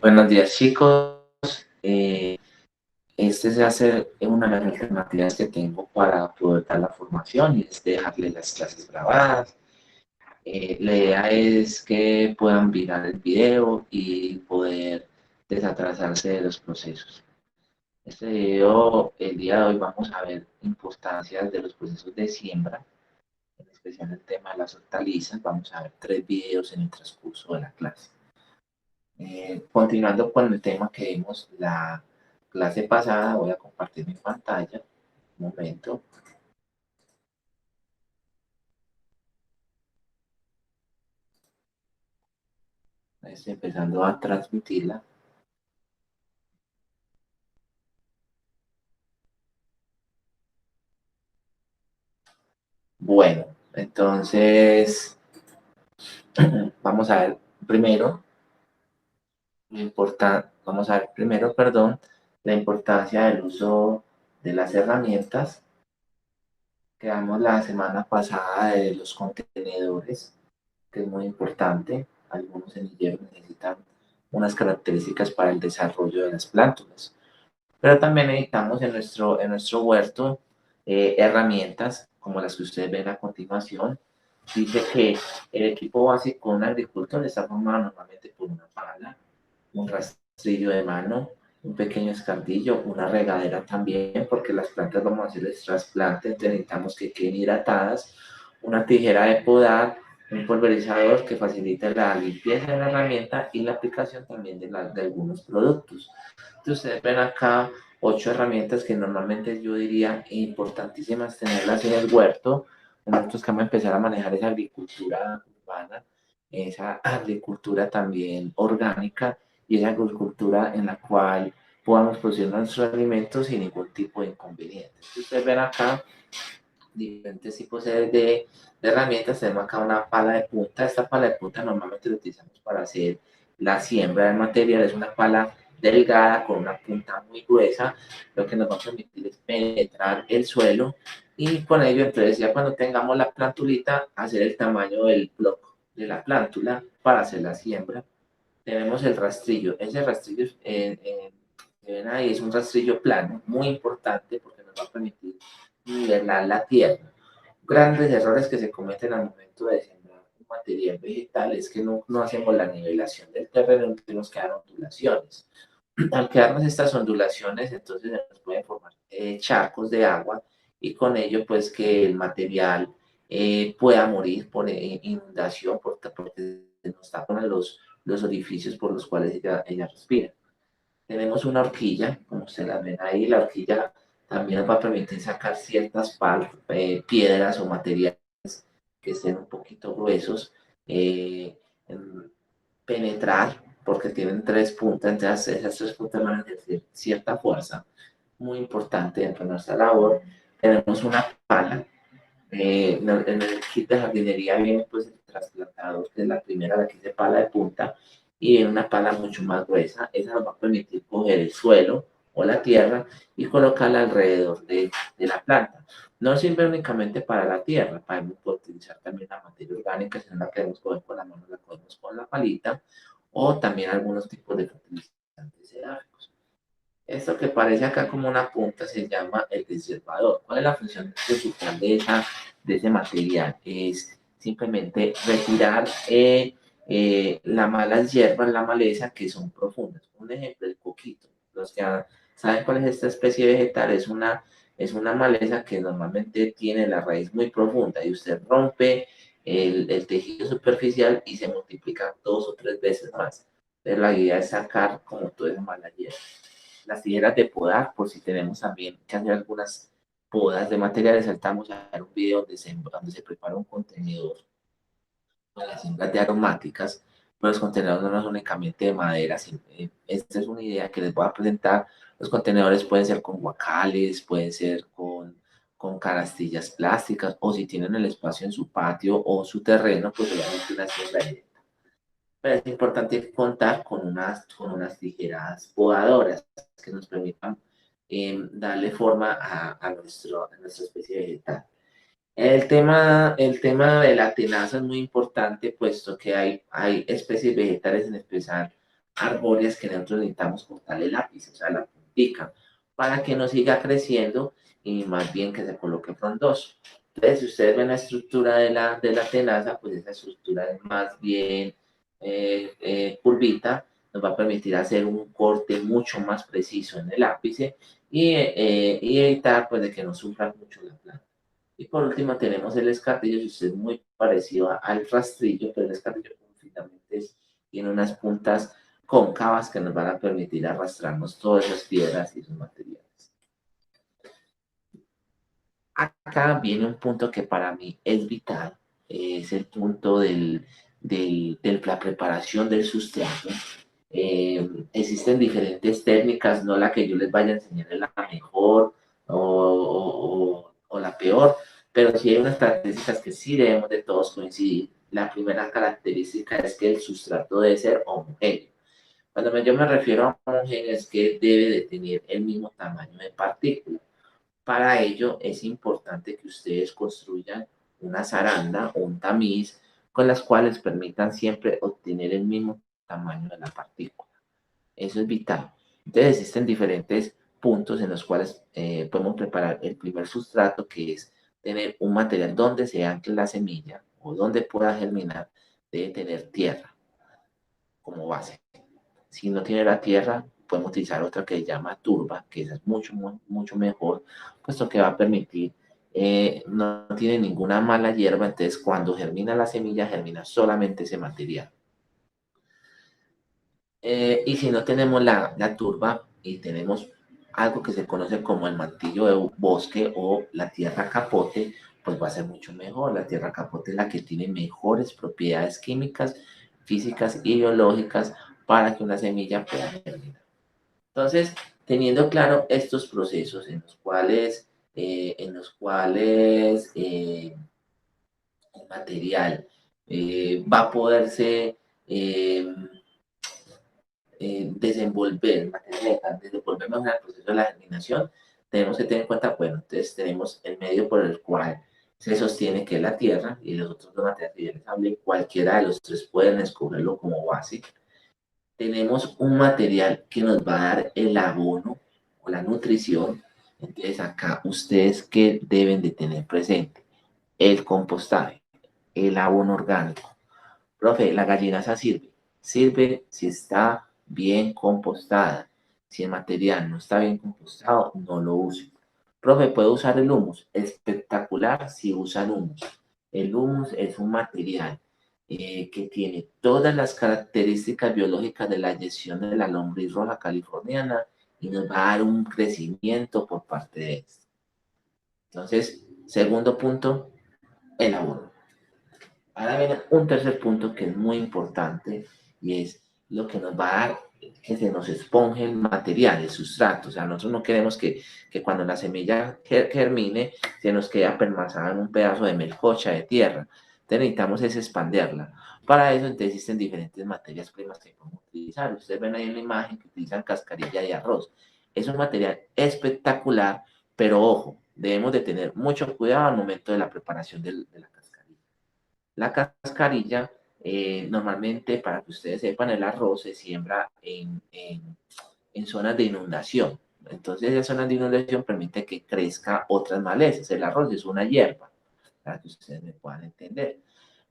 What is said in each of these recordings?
Buenos días, chicos. Este se hace una de las alternativas que tengo para poder dar la formación y es dejarles las clases grabadas. La idea es que puedan mirar el video y poder desatrasarse de los procesos. Este video, el día de hoy, vamos a ver importancias de los procesos de siembra, en especial el tema de las hortalizas. Vamos a ver 3 videos en el transcurso de la clase. Continuando con el tema que vimos la clase pasada, voy a compartir mi pantalla. Un momento. Estoy empezando a transmitirla. Bueno, entonces vamos a ver primero vamos a ver primero, perdón, la importancia del uso de las herramientas. Quedamos la semana pasada de los contenedores, que es muy importante. Algunos semilleros necesitan unas características para el desarrollo de las plántulas. Pero también necesitamos en nuestro huerto herramientas como las que ustedes ven a continuación. Dice que el equipo básico de un agricultor está formado normalmente por una pala, un rastrillo de mano, un pequeño escardillo, una regadera también, porque las plantas vamos a hacerles trasplante, entonces necesitamos que queden hidratadas, una tijera de podar, un pulverizador que facilite la limpieza de la herramienta y la aplicación también de algunos productos. Entonces ustedes ven acá 8 herramientas que normalmente yo diría importantísimas tenerlas en el huerto. Nosotros que vamos a empezar a manejar esa agricultura urbana, esa agricultura también orgánica y esa agricultura en la cual podamos producir nuestros alimentos sin ningún tipo de inconveniente. Ustedes ven acá diferentes tipos de herramientas. Tenemos acá una pala de punta. Esta pala de punta normalmente la utilizamos para hacer la siembra del material. Es una pala delgada con una punta muy gruesa, lo que nos va a permitir es penetrar el suelo y con ello, entonces ya cuando tengamos la plantulita, hacer el tamaño del bloque de la plántula para hacer la siembra. Tenemos el rastrillo. Ese rastrillo que ven ahí es un rastrillo plano, muy importante porque nos va a permitir nivelar la tierra. Grandes errores que se cometen al momento de sembrar un material vegetal es que no hacemos la nivelación del terreno y nos quedan ondulaciones. Al quedarnos estas ondulaciones, entonces se nos pueden formar charcos de agua y con ello pues que el material pueda morir por inundación porque nos tapan los orificios por los cuales ella respira. Tenemos una horquilla, como ustedes la ven ahí, la horquilla también nos va a permitir sacar ciertas piedras o materiales que estén un poquito gruesos, eh, penetrar, porque tienen 3 puntas, entonces esas 3 puntas van a ejercer cierta fuerza, muy importante dentro de nuestra labor. Tenemos una pala, en el kit de jardinería viene pues el trasplantador, que es la primera, la que dice pala de punta, y viene una pala mucho más gruesa. Esa nos va a permitir coger el suelo o la tierra y colocarla alrededor de la planta. No sirve únicamente para la tierra, podemos utilizar también la materia orgánica, si no la queremos coger con la mano, la cogemos con la palita, o también algunos tipos de fertilizantes cerámicos. Esto que parece acá como una punta se llama el desherbador. ¿Cuál es la función principal de ese material? Es simplemente retirar las malas hierbas, la maleza que son profundas. Un ejemplo, el coquito. Los que saben cuál es esta especie vegetal, es una maleza que normalmente tiene la raíz muy profunda y usted rompe el tejido superficial y se multiplica 2 o 3 veces más. Entonces la idea es sacar como toda esa mala hierba. Las tijeras de podar, por si tenemos también que hacer algunas podas de materiales, saltamos a ver un video donde se prepara un contenedor para las siembras de aromáticas, pero los contenedores no son únicamente de madera, esta es una idea que les voy a presentar. Los contenedores pueden ser con guacales, pueden ser con canastillas plásticas, o si tienen el espacio en su patio o su terreno, pues obviamente una siembra directa. Pero es importante contar con unas tijeras podadoras que nos permitan darle forma a nuestra especie vegetal. El tema de la tenaza es muy importante, puesto que hay especies vegetales en especial arbóreas que nosotros necesitamos cortar el lápiz, o sea, la puntica, para que no siga creciendo y más bien que se coloque frondoso. Entonces, si ustedes ven la estructura de la tenaza, pues esa estructura es más bien curvita, nos va a permitir hacer un corte mucho más preciso en el ápice y evitar pues de que nos sufra mucho la planta. Y por último tenemos el escartillo, si usted es muy parecido al rastrillo, pero el escartillo finalmente tiene unas puntas cóncavas que nos van a permitir arrastrarnos todas esas piedras y esos materiales. Acá viene un punto que para mí es vital, es el punto de la preparación del sustrato. Existen diferentes técnicas, no la que yo les vaya a enseñar es la mejor o la peor, pero sí hay unas características que sí debemos de todos coincidir. La primera característica es que el sustrato debe ser homogéneo. Cuando yo me refiero a homogéneo es que debe de tener el mismo tamaño de partícula. Para ello es importante que ustedes construyan una zaranda o un tamiz con las cuales permitan siempre obtener el mismo tamaño de la partícula. Eso es vital. Entonces existen diferentes puntos en los cuales podemos preparar el primer sustrato, que es tener un material donde se ancle la semilla o donde pueda germinar, debe tener tierra como base. Si no tiene la tierra, podemos utilizar otra que se llama turba, que es mucho mejor, puesto que va a permitir, no tiene ninguna mala hierba, entonces cuando germina la semilla, germina solamente ese material. Y si no tenemos la turba y tenemos algo que se conoce como el mantillo de bosque o la tierra capote, pues va a ser mucho mejor. La tierra capote es la que tiene mejores propiedades químicas, físicas y biológicas para que una semilla pueda germinar. Entonces, teniendo claro estos procesos en los cuales el material va a poderse eh, desenvolver, desenvolver mejor el proceso de la germinación, tenemos que tener en cuenta, bueno, entonces tenemos el medio por el cual se sostiene, que es la tierra, y los otros dos materiales que ya les hablé, cualquiera de los tres pueden escogerlo como base. Tenemos un material que nos va a dar el abono o la nutrición. Entonces acá ustedes que deben de tener presente el compostaje, el abono orgánico. Profe, la gallinaza sirve. Sirve si está bien compostada. Si el material no está bien compostado, no lo use. Profe, ¿puedo usar el humus? Espectacular si usan humus. El humus es un material que tiene todas las características biológicas de la eyección de la lombriz roja californiana y nos va a dar un crecimiento por parte de esto. Entonces, segundo punto, el abono. Ahora viene un tercer punto que es muy importante y es lo que nos va a dar que se nos esponje el material, el sustrato. O sea, nosotros no queremos que cuando la semilla germine se nos quede apermazada en un pedazo de melcocha de tierra. Entonces necesitamos es expanderla. Para eso entonces existen diferentes materias primas que podemos utilizar. Ustedes ven ahí en la imagen que utilizan cascarilla de arroz. Es un material espectacular, pero ojo, debemos de tener mucho cuidado al momento de la preparación de la cascarilla. La cascarilla, normalmente, para que ustedes sepan, el arroz se siembra en zonas de inundación. Entonces, esas zonas de inundación permiten que crezca otras malezas. El arroz es una hierba, para que ustedes me puedan entender.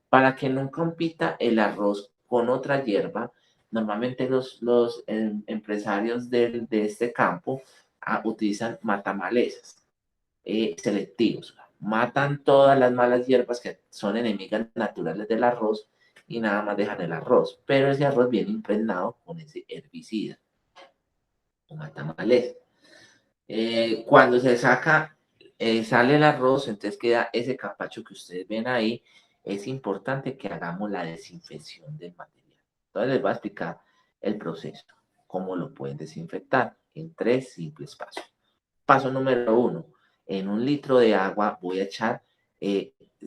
Para que no compita el arroz con otra hierba, normalmente los empresarios de este campo utilizan matamalezas selectivos. Matan todas las malas hierbas que son enemigas naturales del arroz y nada más dejan el arroz. Pero ese arroz viene impregnado con ese herbicida, o matamaleza. Cuando se saca, sale el arroz, entonces queda ese capacho que ustedes ven ahí. Es importante que hagamos la desinfección del material. Entonces les voy a explicar el proceso, cómo lo pueden desinfectar en 3 simples pasos. Paso número 1, en 1 litro de agua voy a echar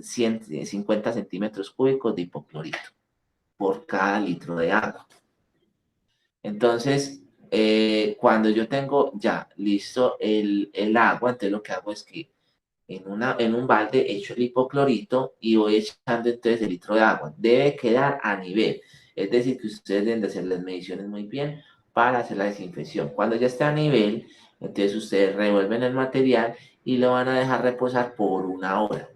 150 centímetros cúbicos de hipoclorito por cada litro de agua. Entonces, cuando yo tengo ya listo el agua, entonces lo que hago es que en un balde echo el hipoclorito y voy echando entonces el litro de agua. Debe quedar a nivel. Es decir, que ustedes deben de hacer las mediciones muy bien para hacer la desinfección. Cuando ya esté a nivel, entonces ustedes revuelven el material y lo van a dejar reposar por 1 hora.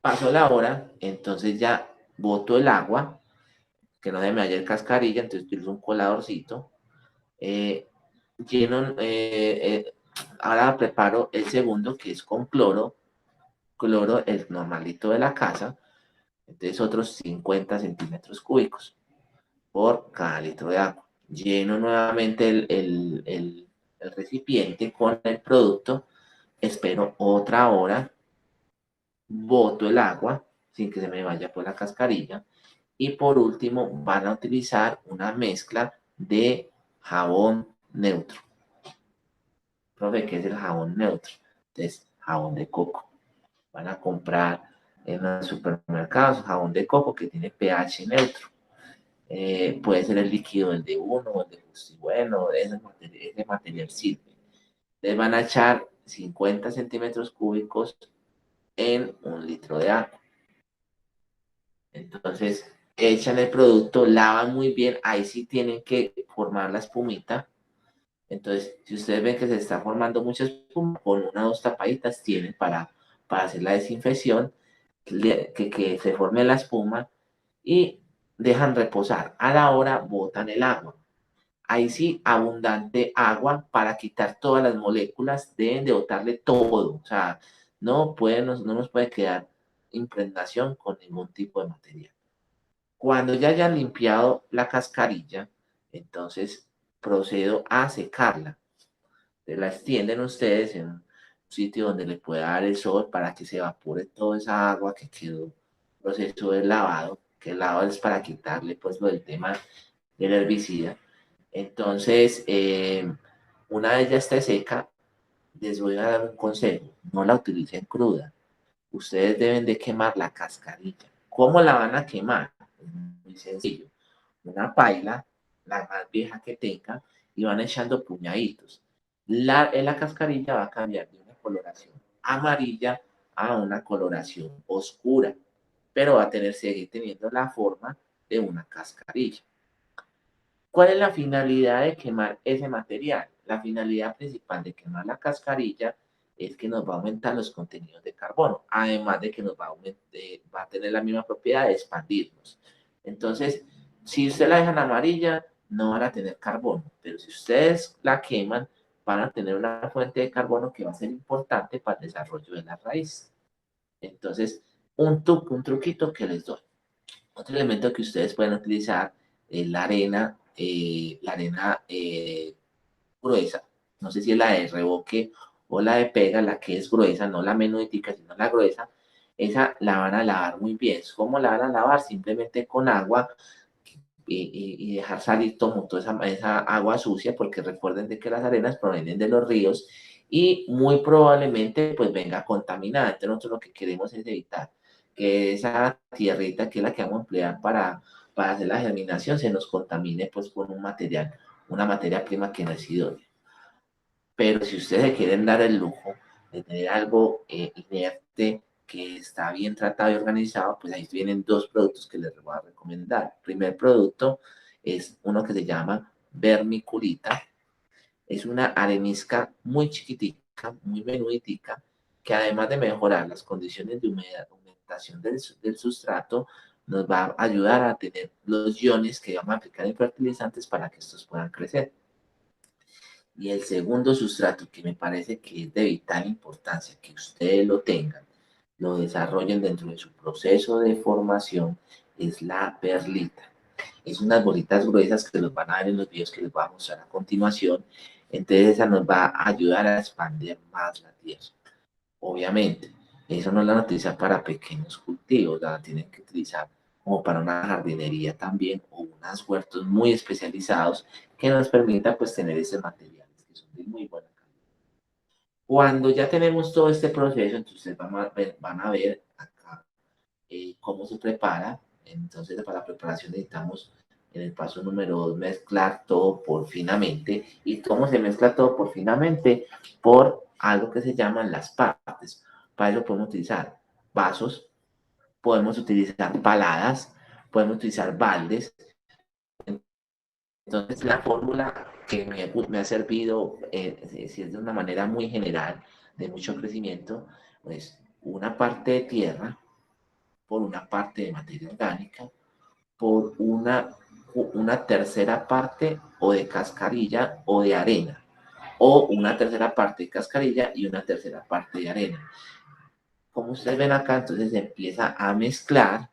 Pasó la hora, entonces ya boto el agua, que no se me vaya el cascarilla, entonces utilizo un coladorcito. Lleno, ahora preparo el segundo, que es con cloro, el normalito de la casa, entonces otros 50 centímetros cúbicos por cada litro de agua. Lleno nuevamente el recipiente con el producto, espero otra hora, boto el agua sin que se me vaya por la cascarilla y por último van a utilizar una mezcla de jabón neutro. Profe, ¿qué es el jabón neutro? Entonces, jabón de coco. Van a comprar en los supermercados jabón de coco que tiene pH neutro. Puede ser el líquido, el de uno o el de justo bueno, ese material sirve. Les van a echar 50 centímetros cúbicos en 1 litro de agua. Entonces, echan el producto, lavan muy bien, ahí sí tienen que formar la espumita. Entonces, si ustedes ven que se está formando mucha espuma, con 1 o 2 tapaditas tienen para hacer la desinfección, que se forme la espuma y dejan reposar. A la hora botan el agua. Ahí sí, abundante agua para quitar todas las moléculas, deben de botarle todo. O sea, no nos puede quedar impregnación con ningún tipo de material. Cuando ya hayan limpiado la cascarilla, entonces procedo a secarla. La extienden ustedes en un sitio donde le pueda dar el sol para que se evapore toda esa agua que quedó. Proceso de lavado, que el lavado es para quitarle pues lo del tema del herbicida. Entonces, una vez ya esté seca, les voy a dar un consejo, no la utilicen cruda. Ustedes deben de quemar la cascarilla. ¿Cómo la van a quemar? Es muy sencillo. Una paila, la más vieja que tenga, y van echando puñaditos. La cascarilla va a cambiar de una coloración amarilla a una coloración oscura, pero va a seguir teniendo la forma de una cascarilla. ¿Cuál es la finalidad de quemar ese material? La finalidad principal de quemar la cascarilla es que nos va a aumentar los contenidos de carbono, además de que va a tener la misma propiedad de expandirnos. Entonces, si ustedes la dejan amarilla, no van a tener carbono, pero si ustedes la queman, van a tener una fuente de carbono que va a ser importante para el desarrollo de la raíz. Entonces, un truquito que les doy. Otro elemento que ustedes pueden utilizar es la arena gruesa. No sé si es la de revoque o la de pega, la que es gruesa, no la menudítica, sino la gruesa. Esa la van a lavar muy bien. ¿Cómo la van a lavar? Simplemente con agua y dejar salir toda esa agua sucia, porque recuerden de que las arenas provienen de los ríos y muy probablemente pues venga contaminada. Entonces nosotros lo que queremos es evitar que esa tierrita, que es la que vamos a emplear para hacer la germinación, se nos contamine pues con una materia prima que no es idónea. Pero si ustedes quieren dar el lujo de tener algo inerte, que está bien tratado y organizado, pues ahí vienen 2 productos que les voy a recomendar. El primer producto es uno que se llama vermiculita. Es una arenisca muy chiquitica, muy menuditica, que además de mejorar las condiciones de humectación del sustrato, nos va a ayudar a tener los iones que vamos a aplicar en fertilizantes para que estos puedan crecer. Y el segundo sustrato, que me parece que es de vital importancia, que ustedes lo tengan, lo desarrollen dentro de su proceso de formación, es la perlita. Es unas bolitas gruesas que los van a ver en los videos que les voy a mostrar a continuación. Entonces esa nos va a ayudar a expandir más la tierra. Obviamente, eso no la van a utilizar para pequeños cultivos, la tienen que utilizar como para una jardinería también o unos huertos muy especializados que nos permitan pues tener esos materiales que son de muy buena calidad. Cuando ya tenemos todo este proceso, entonces van a ver acá cómo se prepara. Entonces para la preparación necesitamos en el paso número 2 mezclar todo por finamente. ¿Y cómo se mezcla todo por finamente? Por algo que se llaman las partes. Para eso podemos utilizar vasos, podemos utilizar paladas, podemos utilizar baldes. Entonces la fórmula que me ha servido, si es de una manera muy general, de mucho crecimiento, pues una parte de tierra por una parte de materia orgánica, por una tercera parte o de cascarilla o de arena, o una tercera parte de cascarilla y una tercera parte de arena. Como ustedes ven acá, entonces se empieza a mezclar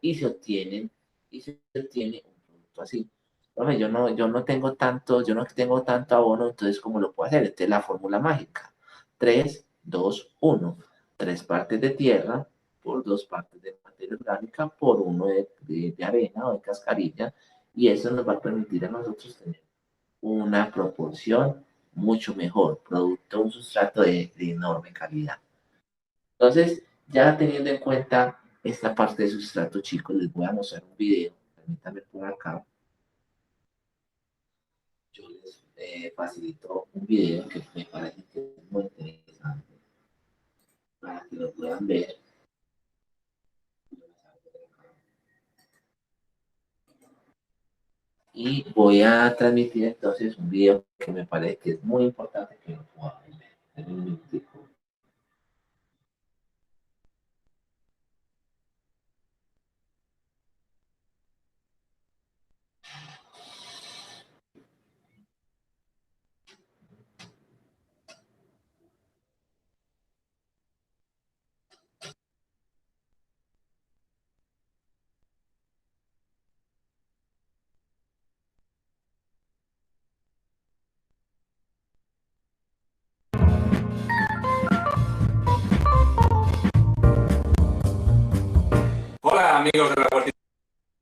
y se obtiene un producto así. Hombre, yo no tengo tanto abono, entonces ¿cómo lo puedo hacer? Esta es la fórmula mágica. 3, 2, 1. 3 partes de tierra por 2 partes de materia orgánica por 1 de arena o de cascarilla, y eso nos va a permitir a nosotros tener una proporción mucho mejor, producto, un sustrato de enorme calidad. Entonces, ya teniendo en cuenta esta parte de sustrato, chicos, les voy a mostrar un video. Permítanme por acá. Yo les facilito un video que me parece que es muy interesante para que lo puedan ver. Y voy a transmitir entonces un video que me parece que es muy importante que lo puedan ver. En un minutico. Hola amigos de la Huertina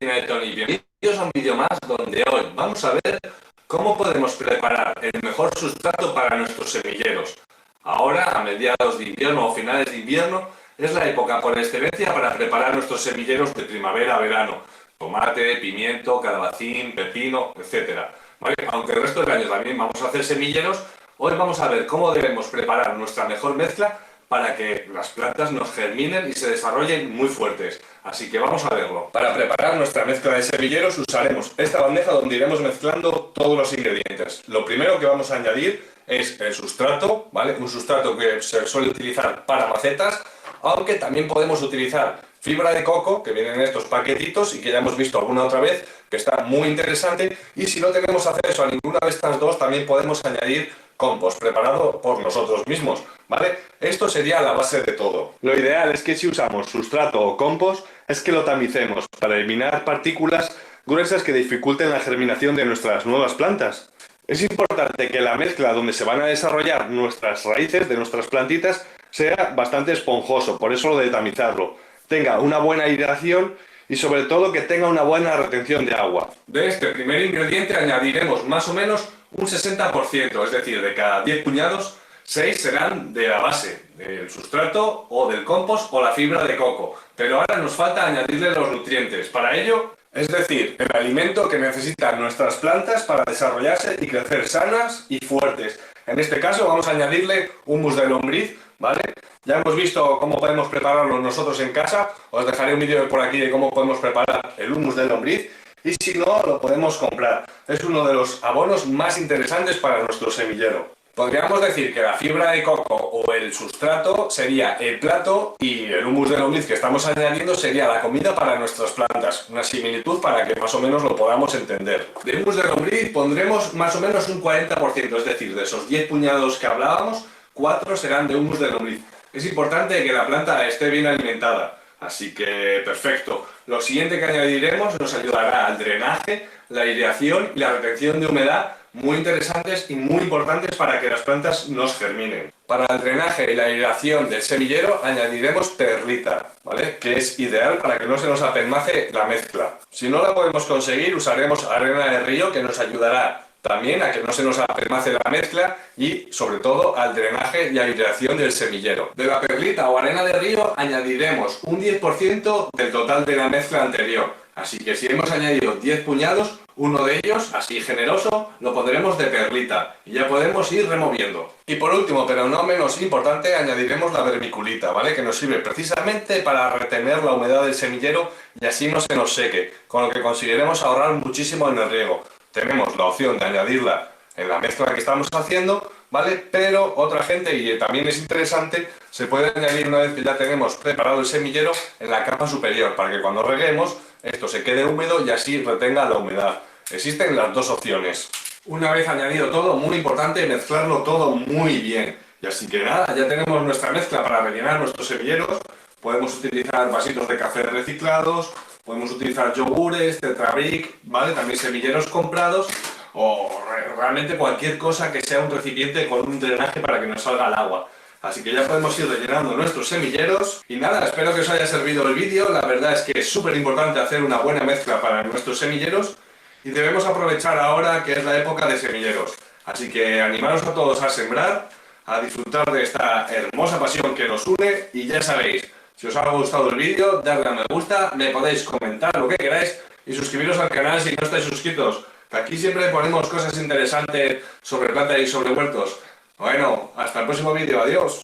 de Tony, bienvenidos a un vídeo más donde hoy vamos a ver cómo podemos preparar el mejor sustrato para nuestros semilleros. Ahora, a mediados de invierno o finales de invierno, es la época por excelencia para preparar nuestros semilleros de primavera a verano. Tomate, pimiento, calabacín, pepino, etc. ¿Vale? Aunque el resto del año también vamos a hacer semilleros, hoy vamos a ver cómo debemos preparar nuestra mejor mezcla para que las plantas nos germinen y se desarrollen muy fuertes. Así que vamos a verlo. Para preparar nuestra mezcla de semilleros usaremos esta bandeja donde iremos mezclando todos los ingredientes. Lo primero que vamos a añadir es el sustrato, ¿vale? Un sustrato que se suele utilizar para macetas, aunque también podemos utilizar fibra de coco, que vienen en estos paquetitos y que ya hemos visto alguna otra vez, que está muy interesante. Y si no tenemos acceso a ninguna de estas dos, también podemos añadir compost preparado por nosotros mismos, ¿vale? Esto sería la base de todo. Lo ideal es que si usamos sustrato o compost, es que lo tamicemos para eliminar partículas gruesas que dificulten la germinación de nuestras nuevas plantas. Es importante que la mezcla donde se van a desarrollar nuestras raíces de nuestras plantitas sea bastante esponjoso, por eso lo de tamizarlo. Tenga una buena aireación y sobre todo que tenga una buena retención de agua. De este primer ingrediente añadiremos más o menos un 60%, es decir, de cada 10 puñados, 6 serán de la base, del sustrato o del compost o la fibra de coco. Pero ahora nos falta añadirle los nutrientes. Para ello, es decir, el alimento que necesitan nuestras plantas para desarrollarse y crecer sanas y fuertes. En este caso vamos a añadirle humus de lombriz, ¿vale? Ya hemos visto cómo podemos prepararlo nosotros en casa. Os dejaré un vídeo por aquí de cómo podemos preparar el humus de lombriz. Y si no, lo podemos comprar. Es uno de los abonos más interesantes para nuestro semillero. Podríamos decir que la fibra de coco o el sustrato sería el plato y el humus de lombriz que estamos añadiendo sería la comida para nuestras plantas. Una similitud para que más o menos lo podamos entender. De humus de lombriz pondremos más o menos un 40%, es decir, de esos 10 puñados que hablábamos, 4 serán de humus de lombriz. Es importante que la planta esté bien alimentada. Así que perfecto. Lo siguiente que añadiremos nos ayudará al drenaje, la aireación y la retención de humedad, muy interesantes y muy importantes para que las plantas nos germinen. Para el drenaje y la aireación del semillero añadiremos perlita, ¿vale? Que es ideal para que no se nos apelmace la mezcla. Si no la podemos conseguir, usaremos arena de río que nos ayudará también a que no se nos apelmace la mezcla y, sobre todo, al drenaje y aireación del semillero. De la perlita o arena de río añadiremos un 10% del total de la mezcla anterior. Así que si hemos añadido 10 puñados, Uno de ellos, así generoso, lo pondremos de perlita y ya podemos ir removiendo. Y por último, pero no menos importante, añadiremos la vermiculita, ¿vale? Que nos sirve precisamente para retener la humedad del semillero y así no se nos seque, con lo que conseguiremos ahorrar muchísimo en el riego. Tenemos la opción de añadirla en la mezcla que estamos haciendo, ¿vale? Pero otra gente, y también es interesante, se puede añadir una vez que ya tenemos preparado el semillero en la capa superior, para que cuando reguemos esto se quede húmedo y así retenga la humedad. Existen las dos opciones. Una vez añadido todo, muy importante mezclarlo todo muy bien. Y así que nada, ya tenemos nuestra mezcla para rellenar nuestros semilleros. Podemos utilizar vasitos de café reciclados, podemos utilizar yogures, Tetrabric, ¿vale? También semilleros comprados o realmente cualquier cosa que sea un recipiente con un drenaje para que nos salga el agua. Así que ya podemos ir rellenando nuestros semilleros. Y nada, espero que os haya servido el vídeo. La verdad es que es súper importante hacer una buena mezcla para nuestros semilleros y debemos aprovechar ahora que es la época de semilleros. Así que animaros a todos a sembrar, a disfrutar de esta hermosa pasión que nos une y ya sabéis, si os ha gustado el vídeo, dadle a me gusta, me podéis comentar lo que queráis y suscribiros al canal si no estáis suscritos. Que aquí siempre ponemos cosas interesantes sobre planta y sobre huertos. Bueno, hasta el próximo vídeo, adiós.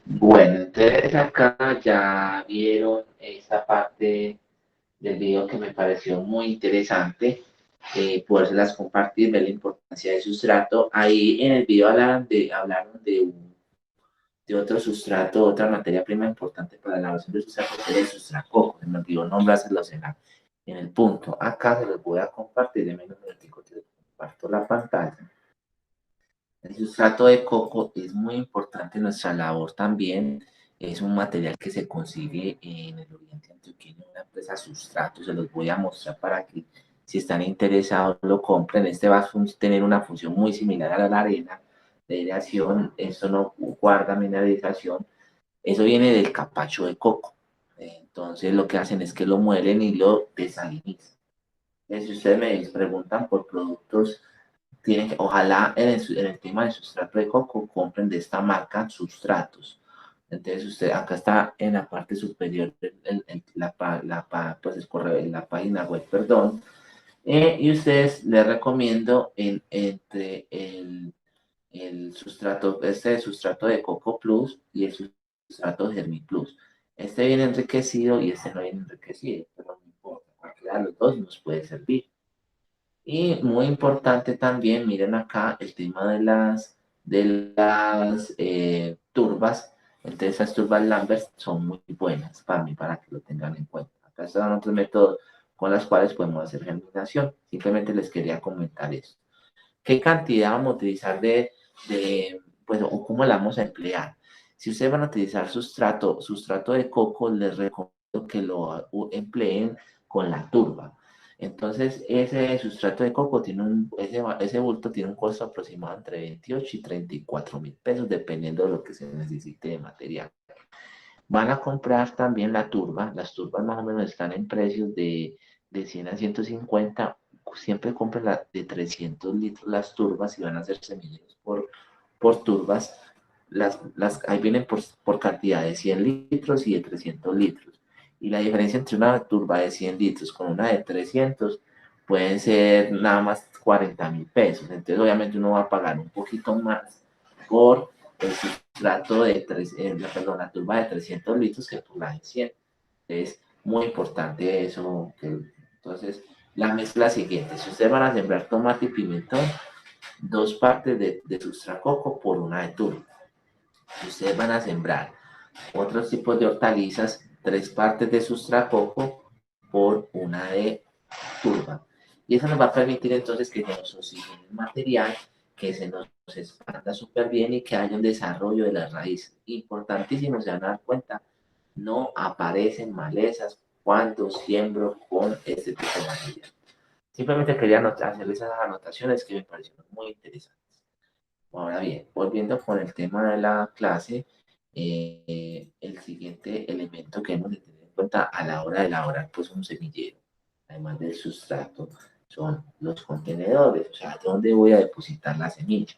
Bueno, entonces acá ya vieron esta parte del video que me pareció muy interesante, podérselas compartir, ver la importancia del sustrato. Ahí en el video hablaron de otro sustrato, otra materia prima importante para la elaboración del sustrato, que es el sustracoco. Se me olvidó nombrárselos en el punto. Acá se los voy a compartir, de menos minutico, te comparto la pantalla. El sustrato de coco es muy importante en nuestra labor también. Es un material que se consigue en el oriente antioqueño, una empresa Sustrato. Se los voy a mostrar para que, si están interesados, lo compren. Este va a tener una función muy similar a la arena de aireación. Esto no guarda mineralización. Eso viene del capacho de coco. Entonces, lo que hacen es que lo muelen y lo desalinizan. Si ustedes me preguntan por productos, ojalá en el tema de sustrato de coco compren de esta marca Sustratos. Entonces, usted acá está en la parte superior, pues el correo, en la página web, perdón. Y ustedes les recomiendo entre el sustrato, este sustrato de Coco Plus y el sustrato Germi Plus. Este viene enriquecido y este no viene enriquecido, pero no importa, cualquiera de los dos nos puede servir. Y muy importante también, miren acá el tema de las turbas. Entonces, esas turbas Lambert son muy buenas para mí, para que lo tengan en cuenta. Acá están otros métodos con los cuales podemos hacer germinación. Simplemente les quería comentar eso. ¿Qué cantidad vamos a utilizar pues, o cómo la vamos a emplear? Si ustedes van a utilizar sustrato de coco, les recomiendo que lo empleen con la turba. Entonces, ese sustrato de coco ese bulto tiene un costo aproximado entre 28 y 34.000 pesos, dependiendo de lo que se necesite de material. Van a comprar también la turba. Las turbas más o menos están en precios de 100 a 150. Siempre compren de 300 litros las turbas y van a hacer semilleros por turbas. Ahí vienen por cantidad de 100 litros y de 300 litros. Y la diferencia entre una turba de 100 litros con una de 300 pueden ser nada más 40.000 pesos. Entonces, obviamente, uno va a pagar un poquito más por el sustrato perdón, la turba de 300 litros que por la de 100. Es muy importante eso. Entonces, la mezcla siguiente: si ustedes van a sembrar tomate y pimentón, 2 partes de sustracoco por una de turba. Si ustedes van a sembrar otros tipos de hortalizas, 3 partes de sustracoco por una de turba. Y eso nos va a permitir entonces que se nos oxigene el material, que se nos expanda súper bien y que haya un desarrollo de las raíces. Importantísimo, se van a dar cuenta, no aparecen malezas cuando siembro con este tipo de material. Simplemente quería hacerles esas anotaciones que me parecieron muy interesantes. Ahora bien, volviendo con el tema de la clase, el siguiente elemento que hemos de tener en cuenta a la hora de elaborar pues un semillero. además del sustrato, son los contenedores, o sea, dónde voy a depositar la semilla.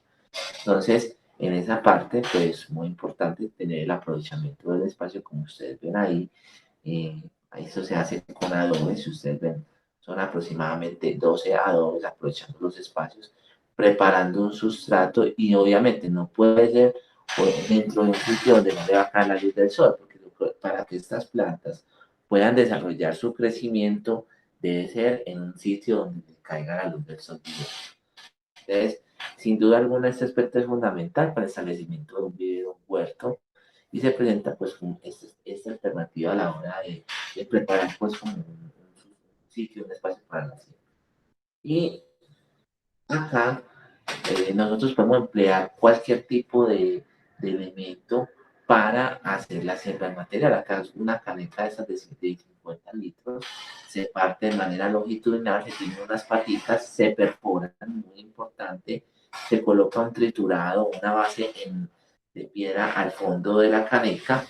Entonces, en esa parte, pues muy importante tener el aprovechamiento del espacio, como ustedes ven ahí. Eso se hace con adobes, si ustedes ven, son aproximadamente 12 adobes, aprovechando los espacios, preparando un sustrato y obviamente no puede ser dentro de un sitio donde no le va a caer la luz del sol, porque para que estas plantas puedan desarrollar su crecimiento debe ser en un sitio donde le caiga la luz del sol. Entonces, sin duda alguna, este aspecto es fundamental para el establecimiento de un vivero, un huerto, y se presenta pues esta alternativa a la hora de preparar pues como un sitio, un espacio para la siembra. Y acá nosotros podemos emplear cualquier tipo de elemento para hacer la siembra de material. Acá es una caneta de esas de 150 litros, se parte de manera longitudinal, se tienen unas patitas, se perforan, muy importante, se coloca un triturado, una base de piedra al fondo de la caneca,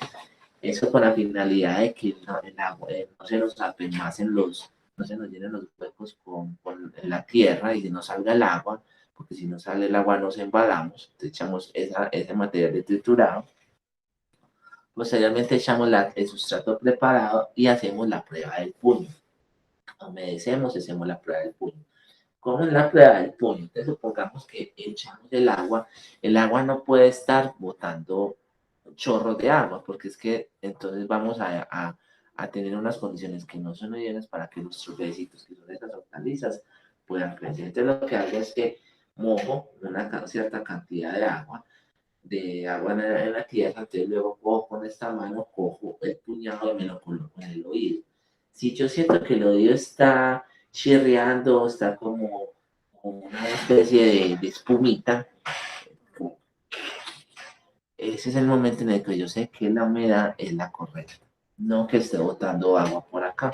eso con la finalidad de que el agua no se nos tapen más no se nos llenen los huecos con la tierra y que no salga el agua, porque si no sale el agua nos embalamos, entonces echamos ese material de triturado, posteriormente echamos el sustrato preparado y hacemos la prueba del puño, humedecemos, hacemos la prueba del puño. ¿Cómo es la prueba del puño? Entonces supongamos que echamos el agua no puede estar botando chorros de agua, porque es que entonces vamos a tener unas condiciones que no son ideales para que nuestros bebecitos, que son esas hortalizas, puedan crecer. Entonces lo que hago es que mojo una cierta cantidad de agua en la tierra, entonces luego cojo con esta mano, cojo el puñado y me lo coloco en el oído. Si yo siento que el oído está chirriando, está como una especie de espumita, ese es el momento en el que yo sé que la humedad es la correcta, no que esté botando agua por acá.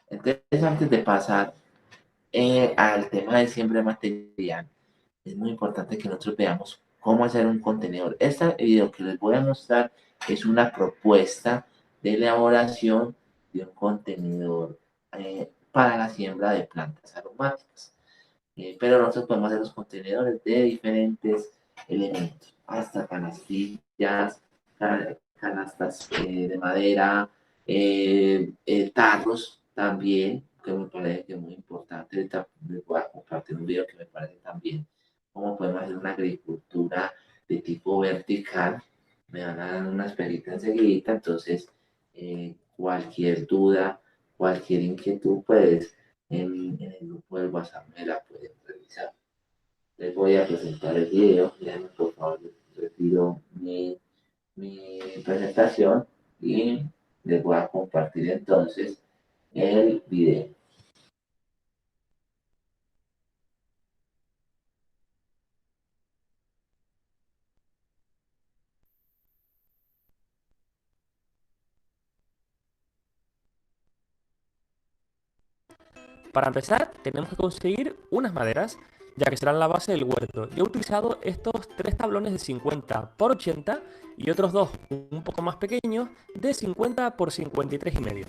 Entonces, antes de pasar al tema de siembra material, es muy importante que nosotros veamos cómo hacer un contenedor. Este video que les voy a mostrar es una propuesta de elaboración de un contenedor para la siembra de plantas aromáticas. Pero nosotros podemos hacer los contenedores de diferentes elementos, hasta canastillas, canastas de madera, tarros también, que me parece que es muy importante. Ahorita les voy a compartir un video que me parece también cómo podemos hacer una agricultura de tipo vertical. Me van a dar unas peritas enseguida, entonces cualquier duda, cualquier inquietud, pues en el grupo del WhatsApp me la pueden revisar. Les voy a presentar el video. Déjenme, por favor, retiro mi presentación y les voy a compartir entonces el video. Para empezar, tenemos que conseguir unas maderas, ya que serán la base del huerto. Yo he utilizado estos 3 tablones de 50 por 80 y otros 2 un poco más pequeños de 50 por 53,5.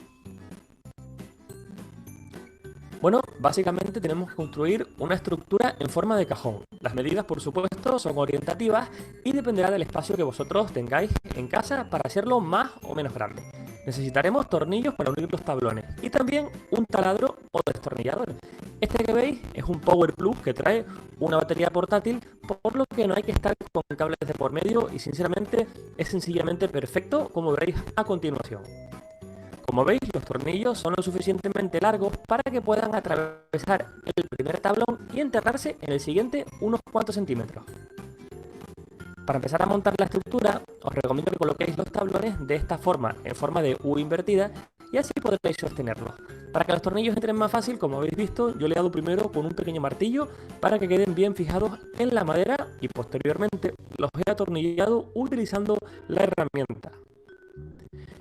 Bueno, básicamente tenemos que construir una estructura en forma de cajón. Las medidas, por supuesto, son orientativas y dependerá del espacio que vosotros tengáis en casa para hacerlo más o menos grande. Necesitaremos tornillos para unir los tablones y también un taladro o destornillador. Este que veis es un Power Plug que trae una batería portátil, por lo que no hay que estar con cables de por medio y sinceramente es sencillamente perfecto, como veréis a continuación. Como veis, los tornillos son lo suficientemente largos para que puedan atravesar el primer tablón y enterrarse en el siguiente unos cuantos centímetros. Para empezar a montar la estructura, os recomiendo que coloquéis los tablones de esta forma, en forma de U invertida, y así podréis sostenerlos. Para que los tornillos entren más fácil, como habéis visto, yo le he dado primero con un pequeño martillo para que queden bien fijados en la madera y posteriormente los he atornillado utilizando la herramienta.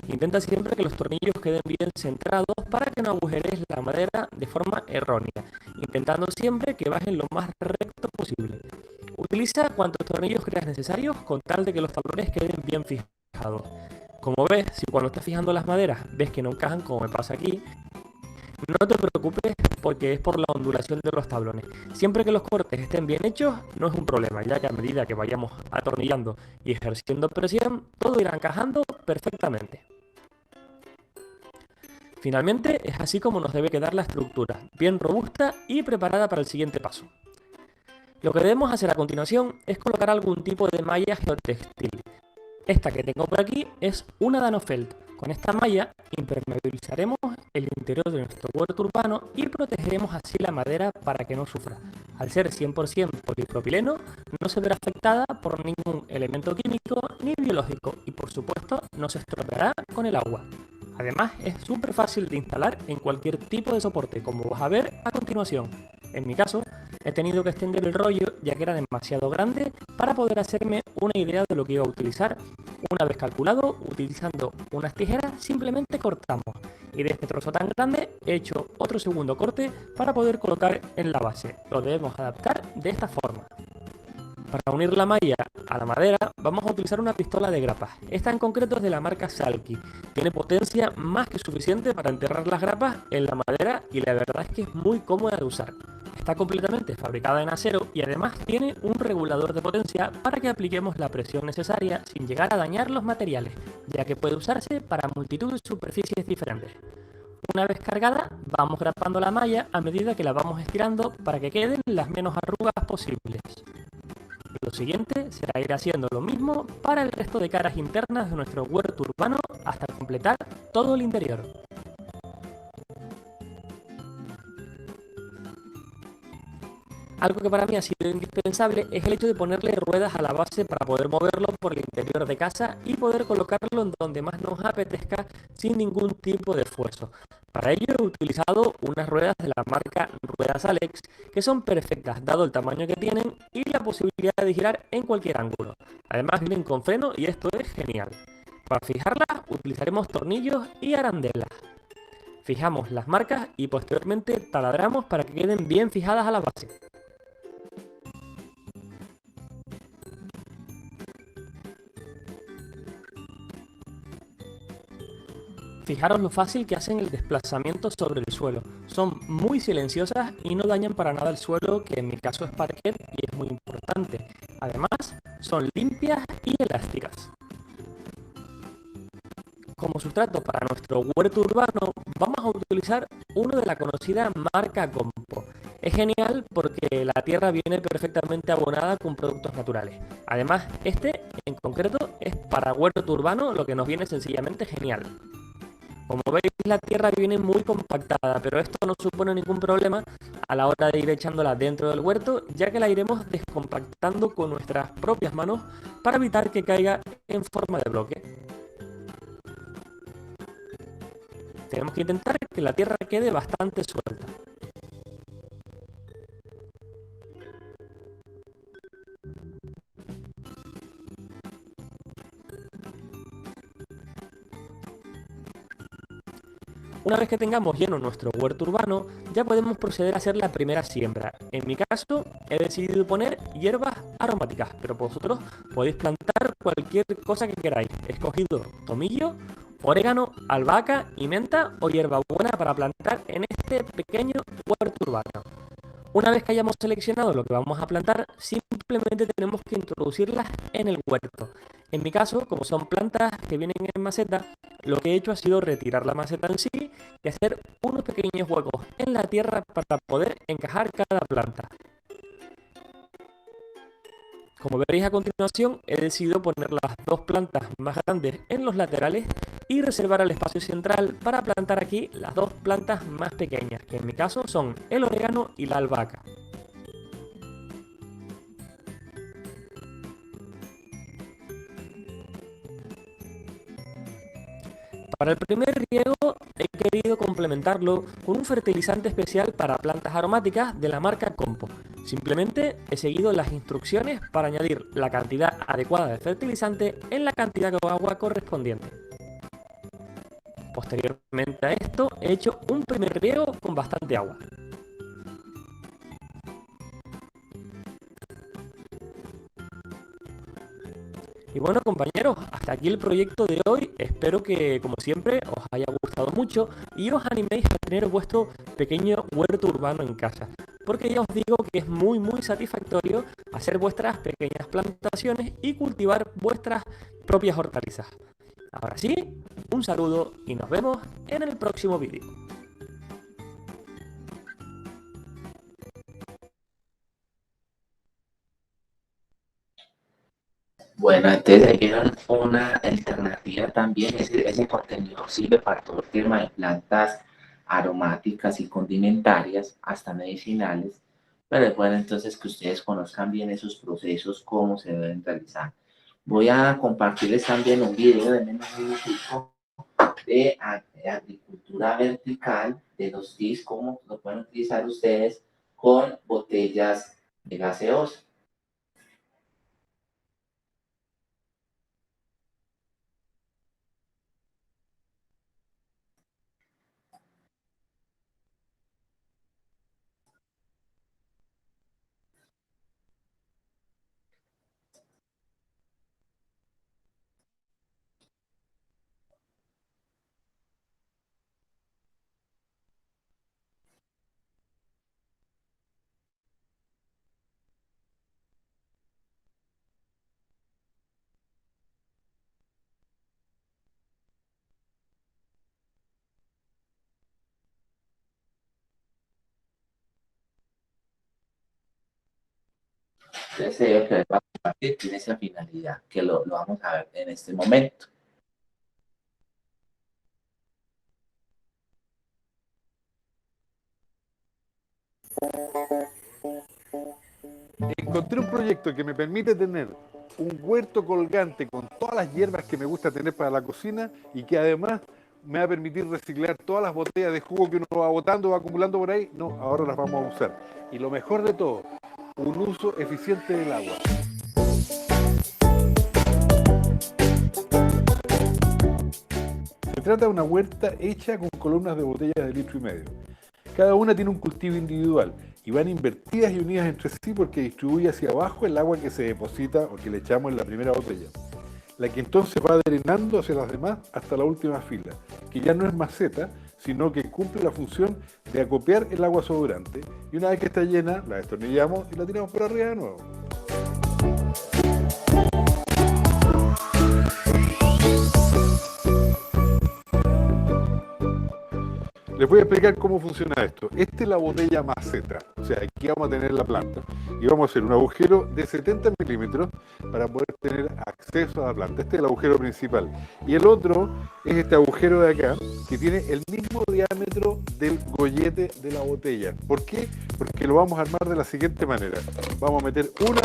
Intenta siempre que los tornillos queden bien centrados para que no agujerees la madera de forma errónea, intentando siempre que bajen lo más recto posible. Utiliza cuantos tornillos creas necesarios con tal de que los tablones queden bien fijados. Como ves, si cuando estás fijando las maderas ves que no encajan como me pasa aquí, No te preocupes porque es por la ondulación de los tablones. Siempre que los cortes estén bien hechos, no es un problema, ya que a medida que vayamos atornillando y ejerciendo presión, todo irá encajando perfectamente. Finalmente, es así como nos debe quedar la estructura, bien robusta y preparada para el siguiente paso. Lo que debemos hacer a continuación es colocar algún tipo de malla geotextil. Esta que tengo por aquí es una Danofelt. Con esta malla impermeabilizaremos el interior de nuestro huerto urbano y protegeremos así la madera para que no sufra. Al ser 100% polipropileno, no se verá afectada por ningún elemento químico ni biológico y por supuesto no se estropeará con el agua. Además, es súper fácil de instalar en cualquier tipo de soporte, como vas a ver a continuación. En mi caso, he tenido que extender el rollo ya que era demasiado grande para poder hacerme una idea de lo que iba a utilizar. Una vez calculado, utilizando unas tijeras, simplemente cortamos. Y de este trozo tan grande he hecho otro segundo corte para poder colocar en la base. Lo debemos adaptar de esta forma. Para unir la malla a la madera vamos a utilizar una pistola de grapas. Esta en concreto es de la marca Salky. Tiene potencia más que suficiente para enterrar las grapas en la madera y la verdad es que es muy cómoda de usar. Está completamente fabricada en acero y además tiene un regulador de potencia para que apliquemos la presión necesaria sin llegar a dañar los materiales, ya que puede usarse para multitud de superficies diferentes. Una vez cargada, vamos grapando la malla a medida que la vamos estirando para que queden las menos arrugas posibles. Lo siguiente será ir haciendo lo mismo para el resto de caras internas de nuestro huerto urbano hasta completar todo el interior. Algo que para mí ha sido indispensable es el hecho de ponerle ruedas a la base para poder moverlo por el interior de casa y poder colocarlo en donde más nos apetezca sin ningún tipo de esfuerzo. Para ello he utilizado unas ruedas de la marca Ruedas Alex que son perfectas dado el tamaño que tienen y la posibilidad de girar en cualquier ángulo. Además vienen con freno y esto es genial. Para fijarlas utilizaremos tornillos y arandelas. Fijamos las marcas y posteriormente taladramos para que queden bien fijadas a la base. Fijaros lo fácil que hacen el desplazamiento sobre el suelo. Son muy silenciosas y no dañan para nada el suelo, que en mi caso es parquet y es muy importante. Además, son limpias y elásticas. Como sustrato para nuestro huerto urbano, vamos a utilizar uno de la conocida marca Compo. Es genial porque la tierra viene perfectamente abonada con productos naturales. Además, este en concreto es para huerto urbano, lo que nos viene sencillamente genial. Como veis, la tierra viene muy compactada, pero esto no supone ningún problema a la hora de ir echándola dentro del huerto, ya que la iremos descompactando con nuestras propias manos para evitar que caiga en forma de bloque. Tenemos que intentar que la tierra quede bastante suelta. Una vez que tengamos lleno nuestro huerto urbano, ya podemos proceder a hacer la primera siembra. En mi caso, he decidido poner hierbas aromáticas, pero vosotros podéis plantar cualquier cosa que queráis. He escogido tomillo, orégano, albahaca y menta o hierbabuena para plantar en este pequeño huerto urbano. Una vez que hayamos seleccionado lo que vamos a plantar, simplemente tenemos que introducirlas en el huerto. En mi caso, como son plantas que vienen en maceta, lo que he hecho ha sido retirar la maceta en sí y hacer unos pequeños huecos en la tierra para poder encajar cada planta. Como veréis a continuación, he decidido poner las dos plantas más grandes en los laterales y reservar el espacio central para plantar aquí las dos plantas más pequeñas, que en mi caso son el orégano y la albahaca. Para el primer riego he querido complementarlo con un fertilizante especial para plantas aromáticas de la marca Compo. Simplemente he seguido las instrucciones para añadir la cantidad adecuada de fertilizante en la cantidad de agua correspondiente. Posteriormente a esto he hecho un primer riego con bastante agua. Y bueno, compañeros, hasta aquí el proyecto de hoy. Espero que, como siempre, os haya gustado mucho y os animéis a tener vuestro pequeño huerto urbano en casa. Porque ya os digo que es muy, muy satisfactorio hacer vuestras pequeñas plantaciones y cultivar vuestras propias hortalizas. Ahora sí, un saludo y nos vemos en el próximo vídeo. Bueno, entonces ahí vieron una alternativa también. Ese contenido sirve para todo el tema de plantas aromáticas y condimentarias, hasta medicinales. Pero es bueno entonces que ustedes conozcan bien esos procesos, cómo se deben realizar. Voy a compartirles también un video de menos de un minuto de agricultura vertical, de los tips, cómo lo pueden utilizar ustedes con botellas de gaseosa. Entonces, que les va a compartir tiene esa finalidad, que lo vamos a ver en este momento. Encontré un proyecto que me permite tener un huerto colgante con todas las hierbas que me gusta tener para la cocina y que además me va a permitir reciclar todas las botellas de jugo que uno va botando, va acumulando por ahí. No, ahora las vamos a usar. Y lo mejor de todo, un uso eficiente del agua. Se trata de una huerta hecha con columnas de botellas de 1,5 litros. Cada una tiene un cultivo individual y van invertidas y unidas entre sí porque distribuye hacia abajo el agua que se deposita o que le echamos en la primera botella, la que entonces va drenando hacia las demás hasta la última fila, que ya no es maceta, sino que cumple la función de acopiar el agua sobrante, y una vez que está llena, la destornillamos y la tiramos por arriba de nuevo. Les voy a explicar cómo funciona esto. Esta es la botella maceta, o sea, aquí vamos a tener la planta y vamos a hacer un agujero de 70 milímetros para poder tener acceso a la planta. Este es el agujero principal. Y el otro es este agujero de acá, que tiene el mismo diámetro del gollete de la botella. ¿Por qué? Porque lo vamos a armar de la siguiente manera. Vamos a meter una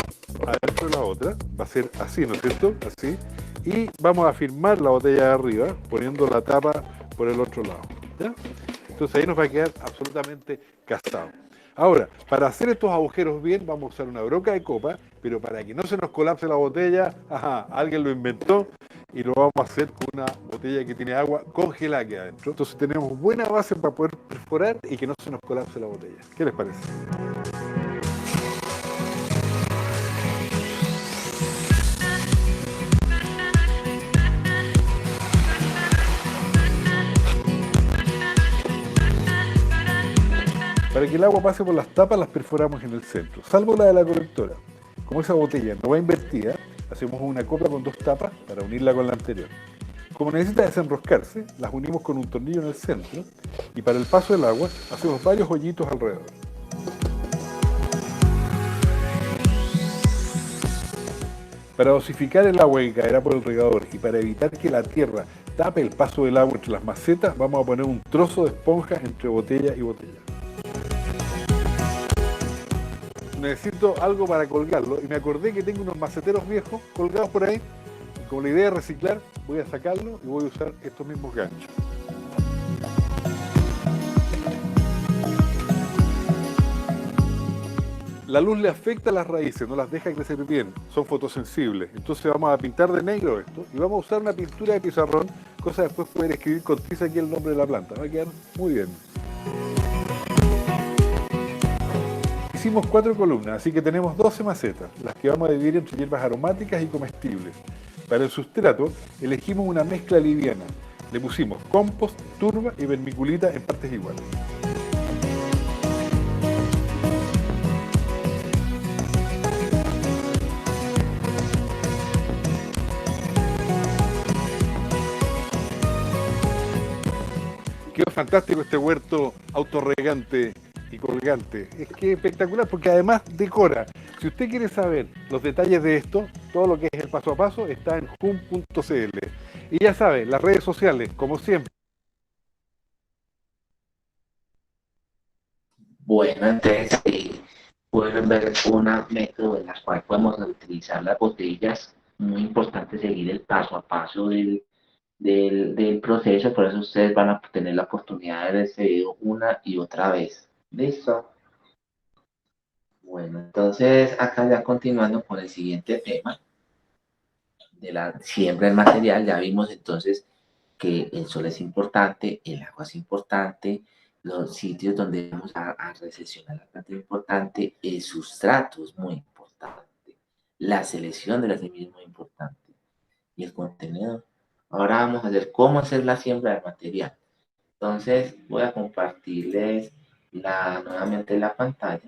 adentro de la otra, va a ser así, ¿no es cierto? Así. Y vamos a firmar la botella de arriba, poniendo la tapa por el otro lado. ¿Ya? Entonces ahí nos va a quedar absolutamente casado. Ahora, para hacer estos agujeros bien, vamos a usar una broca de copa, pero para que no se nos colapse la botella, alguien lo inventó y lo vamos a hacer con una botella que tiene agua congelada aquí adentro. Entonces tenemos buena base para poder perforar y que no se nos colapse la botella. ¿Qué les parece? Para que el agua pase por las tapas, las perforamos en el centro, salvo la de la colectora. Como esa botella no va invertida, hacemos una copla con 2 tapas para unirla con la anterior. Como necesita desenroscarse, las unimos con un tornillo en el centro y para el paso del agua hacemos varios hoyitos alrededor. Para dosificar el agua que caerá por el regador y para evitar que la tierra tape el paso del agua entre las macetas, vamos a poner un trozo de esponja entre botella y botella. Necesito algo para colgarlo y me acordé que tengo unos maceteros viejos colgados por ahí y con la idea de reciclar voy a sacarlo y voy a usar estos mismos ganchos. La luz le afecta a las raíces, no las deja crecer bien, son fotosensibles. Entonces vamos a pintar de negro esto y vamos a usar una pintura de pizarrón, cosa de después poder escribir con tiza aquí el nombre de la planta. Va a quedar muy bien. Hicimos 4 columnas, así que tenemos 12 macetas, las que vamos a dividir entre hierbas aromáticas y comestibles. Para el sustrato elegimos una mezcla liviana. Le pusimos compost, turba y vermiculita en partes iguales. Quedó fantástico este huerto autorregante y colgante. Es que espectacular porque además decora. Si usted quiere saber los detalles de esto, todo lo que es el paso a paso está en hum.cl. Y ya sabe, las redes sociales, como siempre. Bueno, entonces pueden ver una método en la cual podemos utilizar las botellas. Muy importante seguir el paso a paso del proceso, por eso ustedes van a tener la oportunidad de ver este video una y otra vez. ¿Listo? Bueno, entonces acá ya continuando con el siguiente tema de la siembra del material, ya vimos entonces que el sol es importante, el agua es importante, los sitios donde vamos a recepcionar la planta es importante, el sustrato es muy importante, la selección de la semilla es muy importante y el contenedor. Ahora vamos a ver cómo hacer la siembra del material. Entonces voy a compartirles nuevamente la pantalla.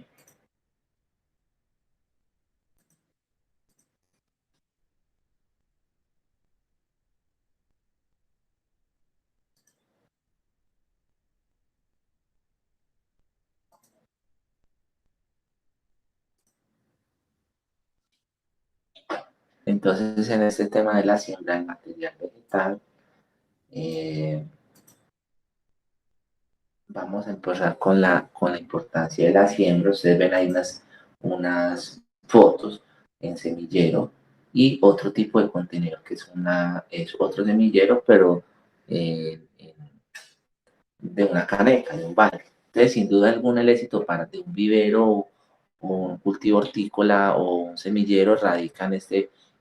Entonces, en este tema de la siembra del material vegetal, vamos a empezar con la importancia de la siembra. Ustedes ven ahí unas fotos en semillero y otro tipo de contenedor que es otro semillero, pero de una caneca, de un balde. Entonces, sin duda alguna, el éxito de un vivero o un cultivo hortícola o un semillero radica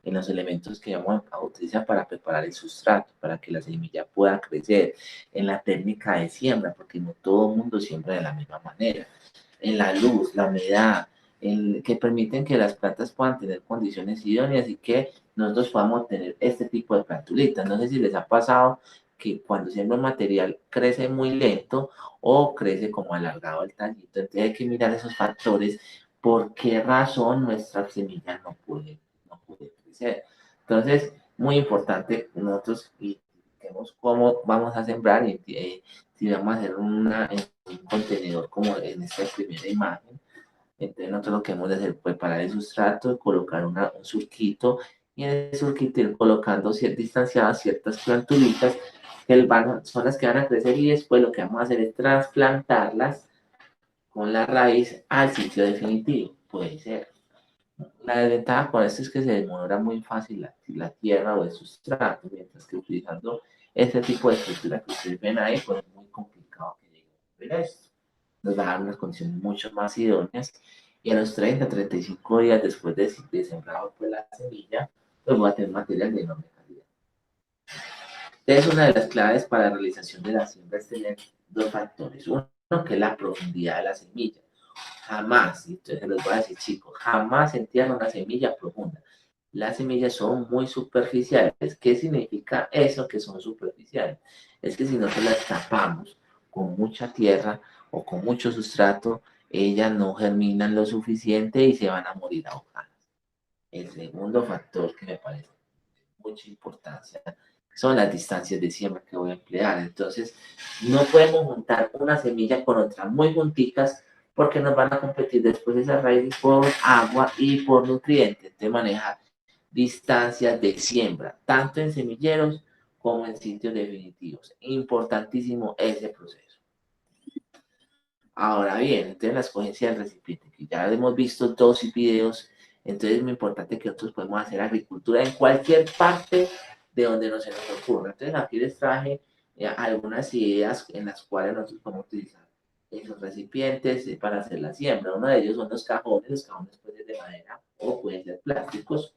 en los elementos que vamos a utilizar para preparar el sustrato, para que la semilla pueda crecer, en la técnica de siembra, porque no todo el mundo siembra de la misma manera, en la luz, la humedad, que permiten que las plantas puedan tener condiciones idóneas y que nosotros podamos tener este tipo de plantulitas. No sé si les ha pasado que cuando siembra un material crece muy lento o crece como alargado el tallito. Entonces hay que mirar esos factores, por qué razón nuestra semilla no puede crecer. Entonces, muy importante, nosotros vemos cómo vamos a sembrar y si vamos a hacer un contenedor como en esta primera imagen. Entonces nosotros lo que hemos de hacer es preparar el sustrato, colocar un surquito y en el surquito ir colocando distanciadas ciertas plantulitas que son las que van a crecer y después lo que vamos a hacer es trasplantarlas con la raíz al sitio definitivo. Puede ser. La desventaja con esto es que se demora muy fácil la tierra o el sustrato, mientras que utilizando este tipo de estructura que ustedes ven ahí, pues es muy complicado que llegue a ver esto. Nos va a dar unas condiciones mucho más idóneas y a los 30-35 días después de sembrado pues, la semilla, pues va a tener material de enorme calidad. Entonces, una de las claves para la realización de la siembra es tener dos factores. Uno, que es la profundidad de la semilla. Jamás, entonces les voy a decir, chicos, jamás entierran una semilla profunda. Las semillas son muy superficiales. ¿Qué significa eso que son superficiales? Es que si nosotros las tapamos con mucha tierra o con mucho sustrato, ellas no germinan lo suficiente y se van a morir ahogadas. El segundo factor que me parece de mucha importancia son las distancias de siembra que voy a emplear. Entonces, no podemos juntar una semilla con otra muy junticas porque nos van a competir después esas raíces por agua y por nutrientes. Entonces, manejar distancias de siembra, tanto en semilleros como en sitios definitivos. Importantísimo ese proceso. Ahora bien, entonces la escogencia del recipiente, que ya hemos visto 2 videos, entonces es muy importante que nosotros podemos hacer agricultura en cualquier parte de donde no se nos ocurra. Entonces aquí les traje algunas ideas en las cuales nosotros podemos utilizar esos recipientes para hacer la siembra. Uno de ellos son los cajones pueden ser de madera o pueden ser plásticos.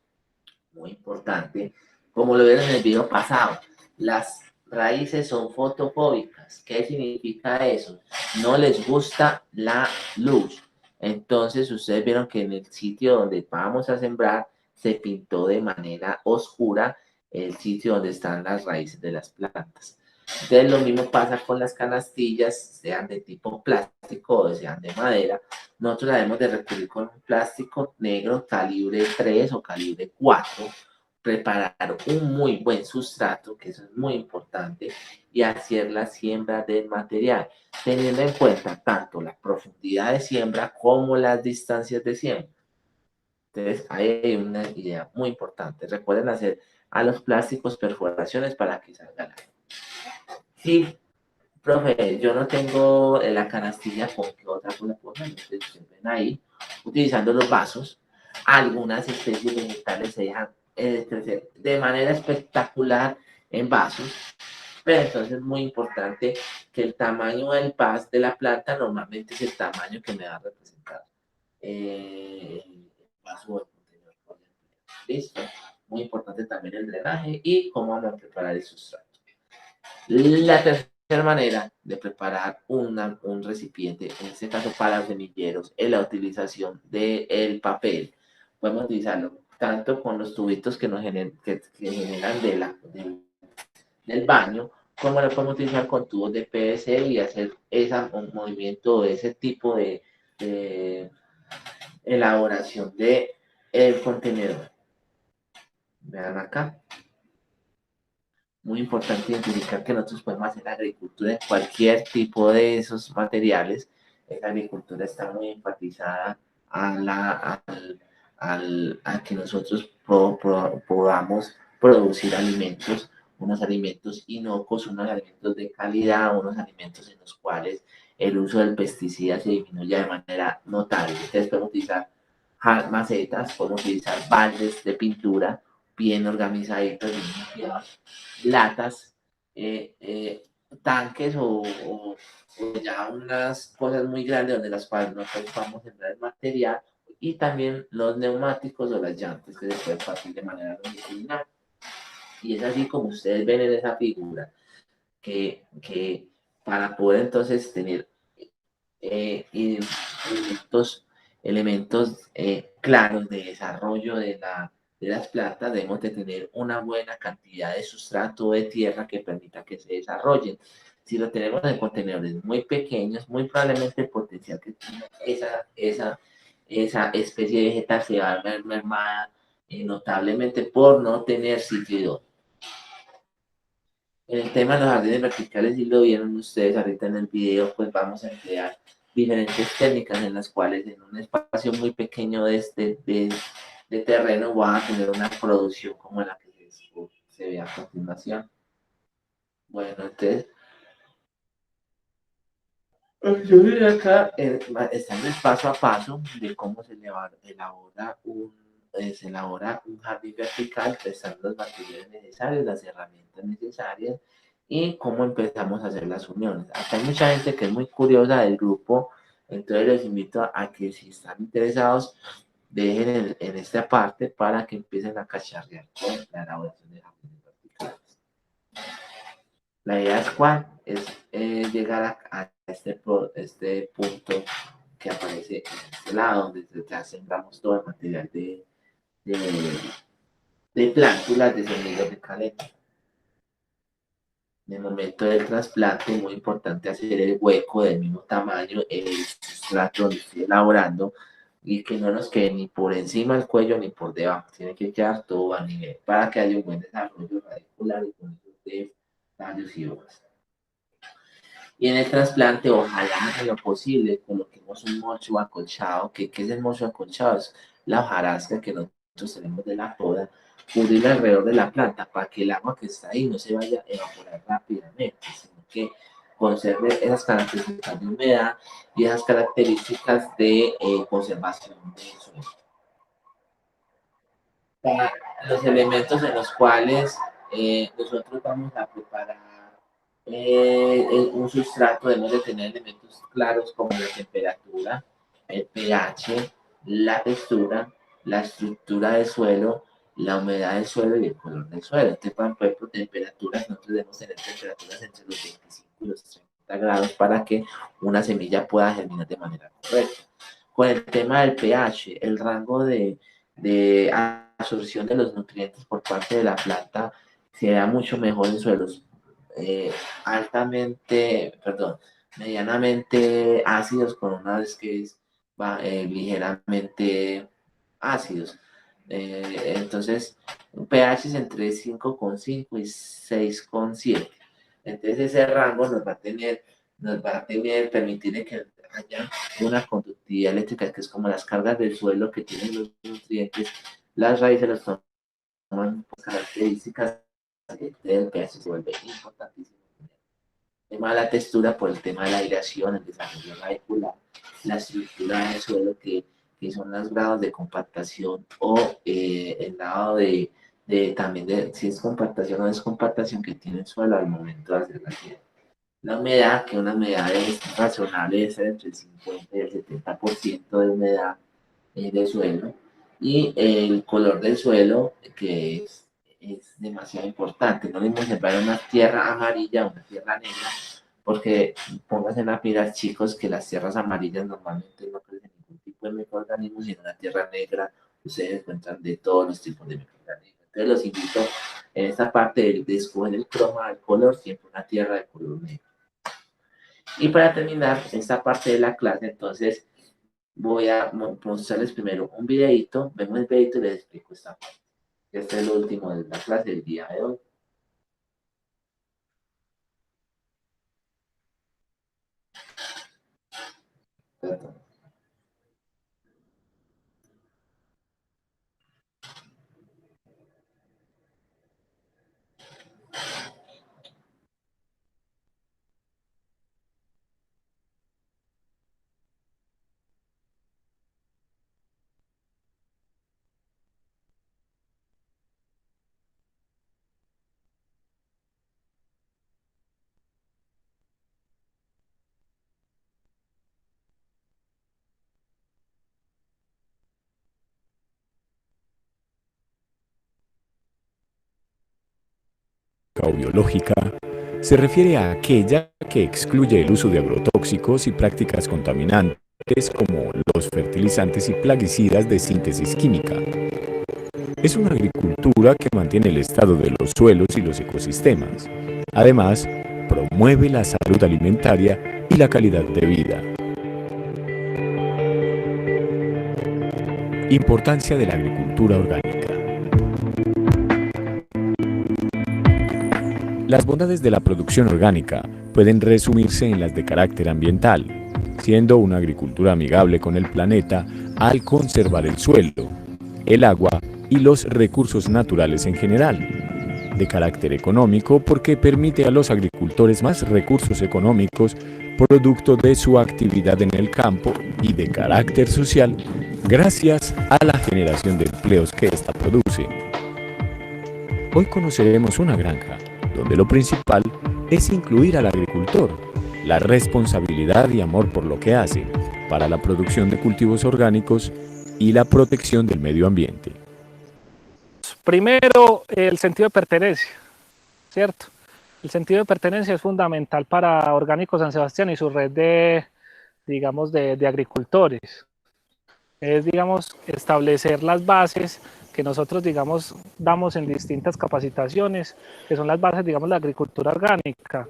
Muy importante, como lo vieron en el video pasado, las raíces son fotofóbicas. ¿Qué significa eso? No les gusta la luz. Entonces, ustedes vieron que en el sitio donde vamos a sembrar se pintó de manera oscura el sitio donde están las raíces de las plantas. Entonces lo mismo pasa con las canastillas, sean de tipo plástico o sean de madera. Nosotros debemos de recurrir con un plástico negro calibre 3 o calibre 4, preparar un muy buen sustrato, que eso es muy importante, y hacer la siembra del material, teniendo en cuenta tanto la profundidad de siembra como las distancias de siembra. Entonces, ahí hay una idea muy importante. Recuerden hacer a los plásticos perforaciones para que salgan. Sí, profe, yo no tengo la canastilla, ¿con qué otra cosa puedo hacer? Ustedes ven ahí, utilizando los vasos. Algunas especies vegetales se dejan crecer de manera espectacular en vasos, pero entonces es muy importante que el tamaño del vas de la planta normalmente es el tamaño que me va a representar el vaso o el contenedor. Listo. Muy importante también el drenaje y cómo vamos a preparar el sustrato. La tercera manera de preparar un recipiente, en este caso para semilleros, es la utilización del papel. Podemos utilizarlo tanto con los tubitos que nos generan del baño, como lo podemos utilizar con tubos de PVC y hacer un movimiento de ese tipo de elaboración de el contenedor. Vean acá. Muy importante identificar que nosotros podemos hacer agricultura en cualquier tipo de esos materiales. La agricultura está muy enfatizada a que nosotros podamos producir alimentos, unos alimentos inocuos, unos alimentos de calidad, unos alimentos en los cuales el uso del pesticida se disminuya de manera notable. Ustedes pueden utilizar macetas, podemos utilizar baldes de pintura bien organizaditos, bien limpiados, latas, tanques o ya unas cosas muy grandes donde las cuales nosotros vamos a entrar el material, y también los neumáticos o las llantas que se pueden partir de manera longitudinal. Y es así como ustedes ven en esa figura que para poder entonces tener elementos claros de desarrollo de las plantas, debemos de tener una buena cantidad de sustrato de tierra que permita que se desarrollen. Si lo tenemos en contenedores muy pequeños, muy probablemente el potencial que tiene esa especie vegetal se va a ver mermada notablemente por no tener sitio. En el tema de los jardines verticales, y lo vieron ustedes ahorita en el video, pues vamos a emplear diferentes técnicas en las cuales en un espacio muy pequeño de terreno va a tener una producción como la que se ve a continuación. Bueno, entonces, yo diría acá, está en el paso a paso de cómo se elabora un jardín vertical, prestando los materiales necesarios, las herramientas necesarias y cómo empezamos a hacer las uniones. Acá hay mucha gente que es muy curiosa del grupo, entonces les invito a que si están interesados, dejen en esta parte para que empiecen a cacharrear con la elaboración de jardines verticales. La idea es cuál es llegar a este punto que aparece en este lado, donde ya sembramos todo el material de plántulas de semillas de canela. En el momento del trasplante es muy importante hacer el hueco del mismo tamaño en el sustrato donde estoy elaborando y que no nos quede ni por encima del cuello ni por debajo. Tiene que quedar todo a nivel para que haya un buen desarrollo radicular y con de tallos y hojas. Y en el trasplante, ojalá en lo posible coloquemos un mocho acolchado. ¿Qué es el mocho acolchado? Es la hojarasca que nosotros tenemos de la poda, cubrir alrededor de la planta para que el agua que está ahí no se vaya a evaporar rápidamente, sino que conserve esas características de humedad y esas características de conservación del suelo. Para los elementos en los cuales nosotros vamos a preparar un sustrato, debemos de tener elementos claros como la temperatura, el pH, la textura, la estructura del suelo, la humedad del suelo y el color del suelo. Entonces, por ejemplo, temperaturas, nosotros debemos tener temperaturas entre los 25 y los 30 grados para que una semilla pueda germinar de manera correcta. Con el tema del pH, el rango de absorción de los nutrientes por parte de la planta se da mucho mejor en suelos medianamente ácidos con una vez que es ligeramente ácidos. Entonces, un pH entre 5,5 y 6,7. Entonces, ese rango nos va a permitir que haya una conductividad eléctrica, que es como las cargas del suelo que tienen los nutrientes, las raíces los toman características del pH, se vuelve importantísimo. El tema de la textura por el tema de la aireación, el desarrollo radicular, la estructura del suelo que son los grados de compactación o el grado también de si es compactación o descompactación que tiene el suelo al momento de hacer la tierra. La humedad, que una humedad es razonable, es entre el 50 y el 70% de humedad del suelo, y el color del suelo, que es demasiado importante. No debemos sembrar una tierra amarilla o una tierra negra, porque pónganse a mirar, chicos, que las tierras amarillas normalmente no crecen ningún tipo de microorganismos, y en una tierra negra ustedes encuentran de todos los tipos de microorganismos. Entonces los invito en esta parte de escoger el croma, el color, siempre una tierra de color negro. Y para terminar esta parte de la clase, entonces voy a mostrarles primero un videito, vemos el videito y les explico esta parte. Este es el último de la clase del día de hoy. Perdón. O biológica se refiere a aquella que excluye el uso de agrotóxicos y prácticas contaminantes como los fertilizantes y plaguicidas de síntesis química. Es una agricultura que mantiene el estado de los suelos y los ecosistemas. Además, promueve la salud alimentaria y la calidad de vida. Importancia de la agricultura orgánica. Las bondades de la producción orgánica pueden resumirse en las de carácter ambiental, siendo una agricultura amigable con el planeta al conservar el suelo, el agua y los recursos naturales en general. De carácter económico porque permite a los agricultores más recursos económicos producto de su actividad en el campo, y de carácter social gracias a la generación de empleos que ésta produce. Hoy conoceremos una granja donde lo principal es incluir al agricultor, la responsabilidad y amor por lo que hace, para la producción de cultivos orgánicos y la protección del medio ambiente. Primero, el sentido de pertenencia, ¿cierto? El sentido de pertenencia es fundamental para Orgánico San Sebastián y su red de, digamos, de agricultores. Es, digamos, establecer las bases que nosotros, digamos, damos en distintas capacitaciones, que son las bases, digamos, de la agricultura orgánica.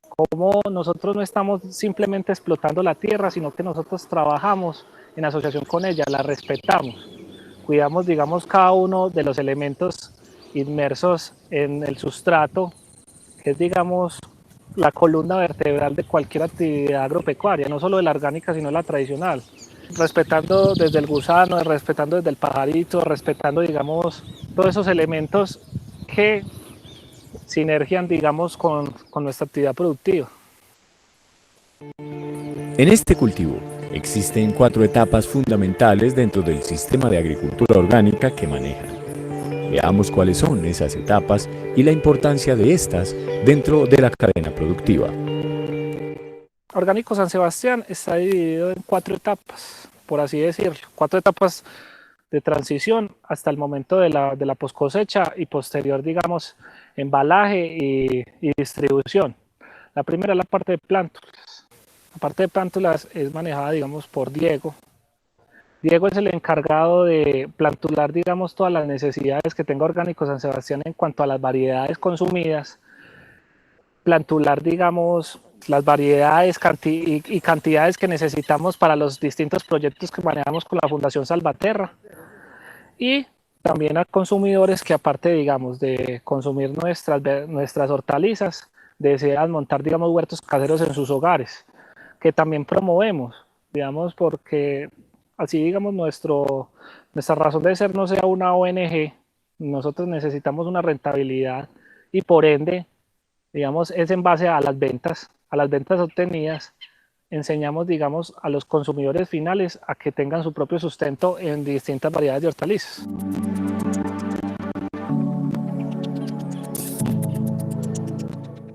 Como nosotros no estamos simplemente explotando la tierra, sino que nosotros trabajamos en asociación con ella, la respetamos, cuidamos, digamos, cada uno de los elementos inmersos en el sustrato, que es, digamos, la columna vertebral de cualquier actividad agropecuaria, no solo de la orgánica, sino la tradicional. Respetando desde el gusano, respetando desde el pajarito, respetando, digamos, todos esos elementos que sinergian, digamos, con nuestra actividad productiva. En este cultivo existen 4 etapas fundamentales dentro del sistema de agricultura orgánica que manejan. Veamos cuáles son esas etapas y la importancia de estas dentro de la cadena productiva. Orgánico San Sebastián está dividido en 4 etapas, por así decirlo, 4 etapas de transición hasta el momento de la post cosecha y posterior, digamos, embalaje y distribución. La primera es la parte de plántulas. La parte de plántulas es manejada, digamos, por Diego. Diego es el encargado de plantular, digamos, todas las necesidades que tenga Orgánico San Sebastián en cuanto a las variedades consumidas, plantular, digamos, las variedades y cantidades que necesitamos para los distintos proyectos que manejamos con la Fundación Salvaterra, y también a consumidores que, aparte, digamos, de consumir nuestras hortalizas, desean montar, digamos, huertos caseros en sus hogares, que también promovemos, digamos, porque así, digamos, nuestra razón de ser no sea una ONG. Nosotros necesitamos una rentabilidad y, por ende, digamos, es en base a las ventas obtenidas, enseñamos, digamos, a los consumidores finales a que tengan su propio sustento en distintas variedades de hortalizas.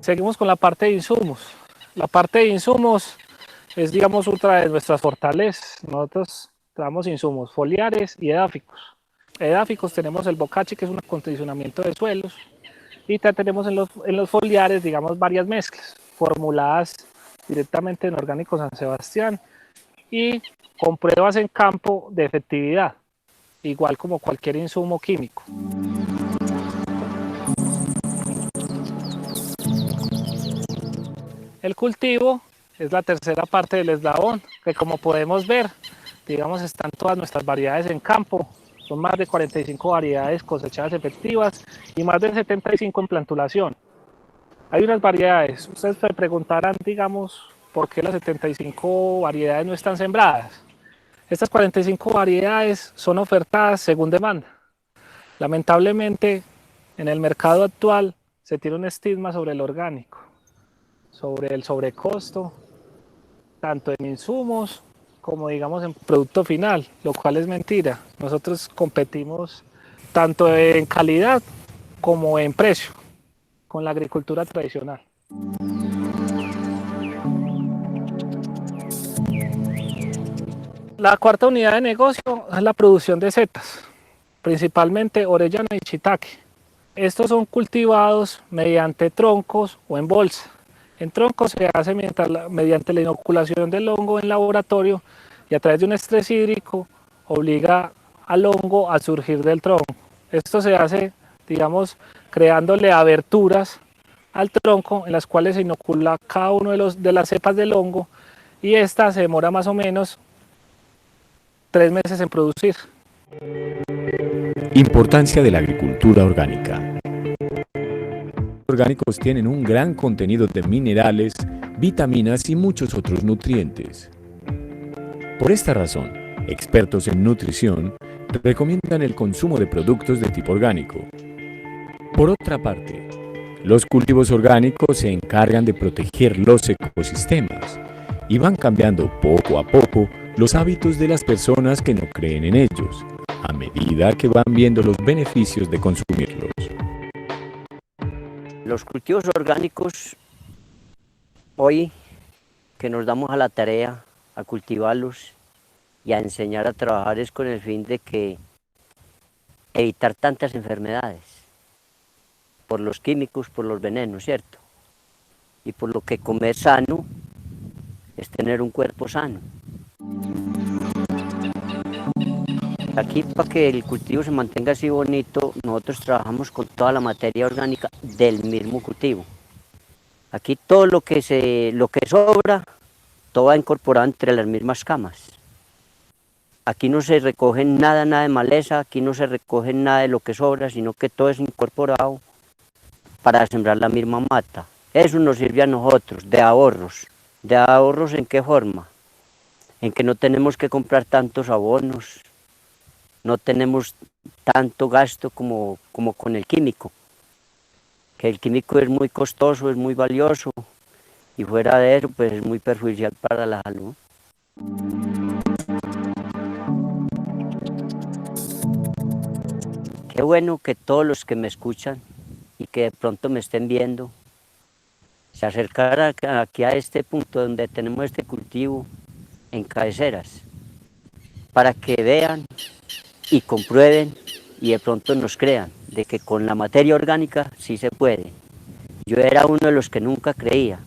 Seguimos con la parte de insumos. La parte de insumos es, digamos, otra de nuestras fortalezas. Nosotros damos insumos foliares y edáficos. Edáficos tenemos el bocache, que es un acondicionamiento de suelos, y tenemos en los foliares, digamos, varias mezclas formuladas directamente en Orgánico San Sebastián y con pruebas en campo de efectividad, igual como cualquier insumo químico. El cultivo es la tercera parte del eslabón, que, como podemos ver, digamos, están todas nuestras variedades en campo. Son más de 45 variedades cosechadas efectivas y más de 75 en plantulación. Hay unas variedades, ustedes se preguntarán, digamos, por qué las 75 variedades no están sembradas. Estas 45 variedades son ofertadas según demanda. Lamentablemente, en el mercado actual se tiene un estigma sobre el orgánico, sobre el sobrecosto, tanto en insumos como, digamos, en producto final, lo cual es mentira. Nosotros competimos tanto en calidad como en precio con la agricultura tradicional. La cuarta unidad de negocio es la producción de setas, principalmente orellana y shiitake. Estos son cultivados mediante troncos o en bolsa. En troncos se hace mediante la inoculación del hongo en laboratorio, y a través de un estrés hídrico obliga al hongo a surgir del tronco. Esto se hace, digamos, creándole aberturas al tronco en las cuales se inocula cada uno de las cepas del hongo, y esta se demora más o menos 3 meses en producir. Importancia de la agricultura orgánica. Los orgánicos tienen un gran contenido de minerales, vitaminas y muchos otros nutrientes. Por esta razón, expertos en nutrición recomiendan el consumo de productos de tipo orgánico. Por otra parte, los cultivos orgánicos se encargan de proteger los ecosistemas y van cambiando poco a poco los hábitos de las personas que no creen en ellos, a medida que van viendo los beneficios de consumirlos. Los cultivos orgánicos, hoy que nos damos a la tarea a cultivarlos y a enseñar a trabajar, es con el fin de que evitar tantas enfermedades por los químicos, por los venenos, ¿cierto? Y por lo que comer sano es tener un cuerpo sano. Aquí, para que el cultivo se mantenga así bonito, nosotros trabajamos con toda la materia orgánica del mismo cultivo. Aquí todo lo que sobra, todo va incorporado entre las mismas camas. Aquí no se recoge nada de maleza, aquí no se recoge nada de lo que sobra, sino que todo es incorporado para sembrar la misma mata. Eso nos sirve a nosotros de ahorros. ¿De ahorros en qué forma? En que no tenemos que comprar tantos abonos, no tenemos tanto gasto como con el químico, que el químico es muy costoso, es muy valioso, y fuera de eso, pues es muy perjudicial para la salud. Qué bueno que todos los que me escuchan y que de pronto me estén viendo, se acercaran aquí a este punto donde tenemos este cultivo en cabeceras, para que vean y comprueben y de pronto nos crean de que con la materia orgánica sí se puede. Yo era uno de los que nunca creía.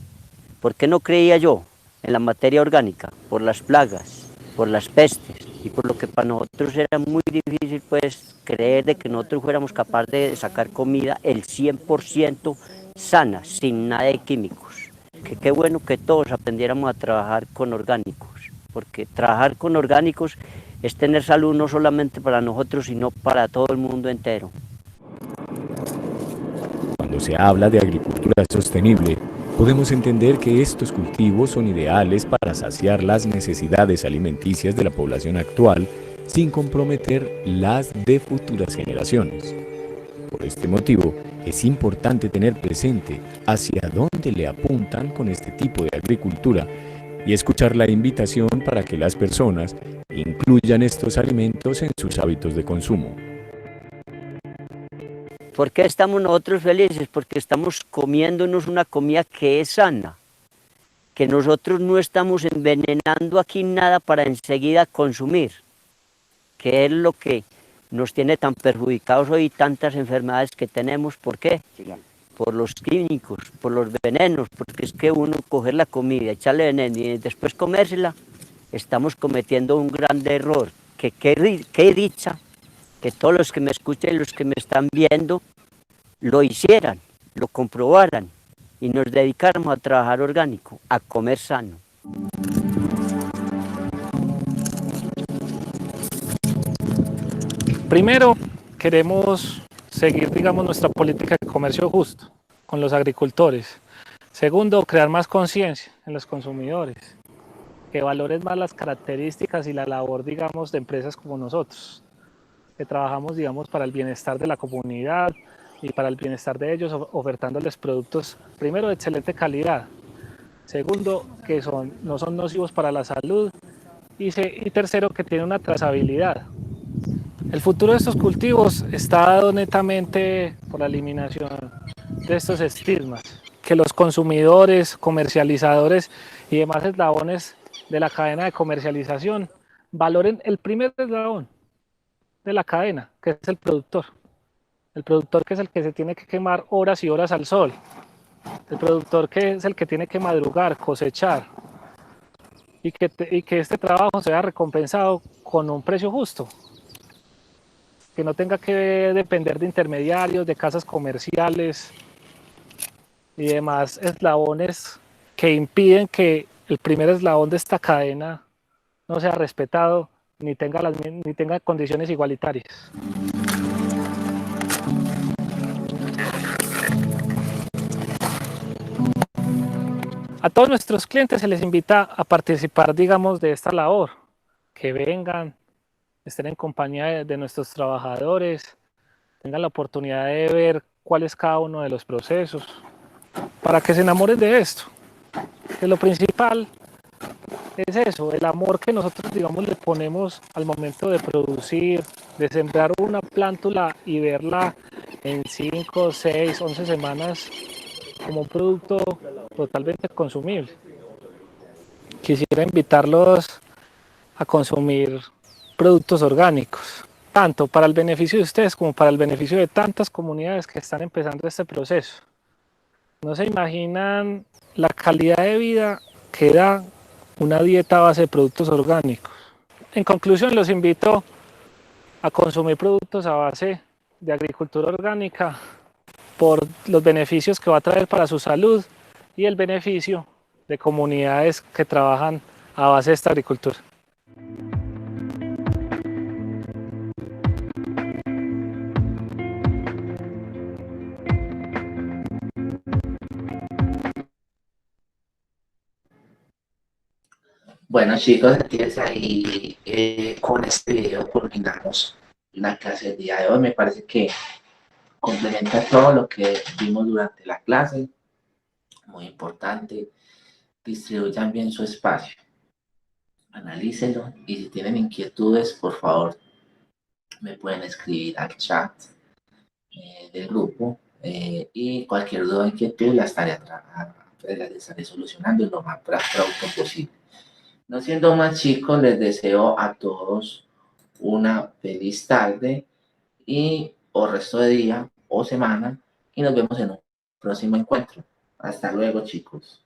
¿Por qué no creía yo en la materia orgánica? Por las plagas, por las pestes, y por lo que para nosotros era muy difícil pues creer de que nosotros fuéramos capaces de sacar comida el 100% sana, sin nada de químicos. Que qué bueno que todos aprendiéramos a trabajar con orgánicos, porque trabajar con orgánicos es tener salud no solamente para nosotros, sino para todo el mundo entero. Cuando se habla de agricultura sostenible, podemos entender que estos cultivos son ideales para saciar las necesidades alimenticias de la población actual sin comprometer las de futuras generaciones. Por este motivo, es importante tener presente hacia dónde le apuntan con este tipo de agricultura y escuchar la invitación para que las personas incluyan estos alimentos en sus hábitos de consumo. ¿Por qué estamos nosotros felices? Porque estamos comiéndonos una comida que es sana, que nosotros no estamos envenenando aquí nada para enseguida consumir, que es lo que nos tiene tan perjudicados hoy tantas enfermedades que tenemos. ¿Por qué? Por los químicos, por los venenos, porque es que uno coger la comida, echarle veneno y después comérsela, estamos cometiendo un gran error. Que qué dicha que todos los que me escuchan y los que me están viendo lo hicieran, lo comprobaran y nos dedicáramos a trabajar orgánico, a comer sano. Primero, queremos seguir, digamos, nuestra política de comercio justo con los agricultores. Segundo, crear más conciencia en los consumidores, que valoren más las características y la labor, digamos, de empresas como nosotros, que trabajamos, digamos, para el bienestar de la comunidad y para el bienestar de ellos, ofertándoles productos, primero, de excelente calidad, segundo, que no son nocivos para la salud, y tercero, que tienen una trazabilidad. El futuro de estos cultivos está dado netamente por la eliminación de estos estigmas, que los consumidores, comercializadores y demás eslabones de la cadena de comercialización valoren el primer eslabón de la cadena, que es el productor. El productor, que es el que se tiene que quemar horas y horas al sol. El productor, que es el que tiene que madrugar, cosechar, y que este trabajo sea recompensado con un precio justo, que no tenga que depender de intermediarios, de casas comerciales y demás eslabones que impiden que el primer eslabón de esta cadena no sea respetado ni tenga condiciones igualitarias. A todos nuestros clientes se les invita a participar, digamos, de esta labor, que vengan, estén en compañía de nuestros trabajadores, tengan la oportunidad de ver cuál es cada uno de los procesos, para que se enamoren de esto. Que lo principal es eso, el amor que nosotros, digamos, le ponemos al momento de producir, de sembrar una plántula y verla en 5, 6, 11 semanas como un producto totalmente consumible. Quisiera invitarlos a consumir productos orgánicos, tanto para el beneficio de ustedes como para el beneficio de tantas comunidades que están empezando este proceso. No se imaginan la calidad de vida que da una dieta a base de productos orgánicos. En conclusión, los invito a consumir productos a base de agricultura orgánica por los beneficios que va a traer para su salud y el beneficio de comunidades que trabajan a base de esta agricultura. Bueno chicos, entonces ahí con este video culminamos la clase del día de hoy. Me parece que complementa todo lo que vimos durante la clase. Muy importante, distribuyan bien su espacio, analícenlo y si tienen inquietudes, por favor, me pueden escribir al chat del grupo y cualquier duda o inquietud la estaré solucionando lo más pronto posible. No siendo más chicos, les deseo a todos una feliz tarde o resto de día o semana y nos vemos en un próximo encuentro. Hasta luego chicos.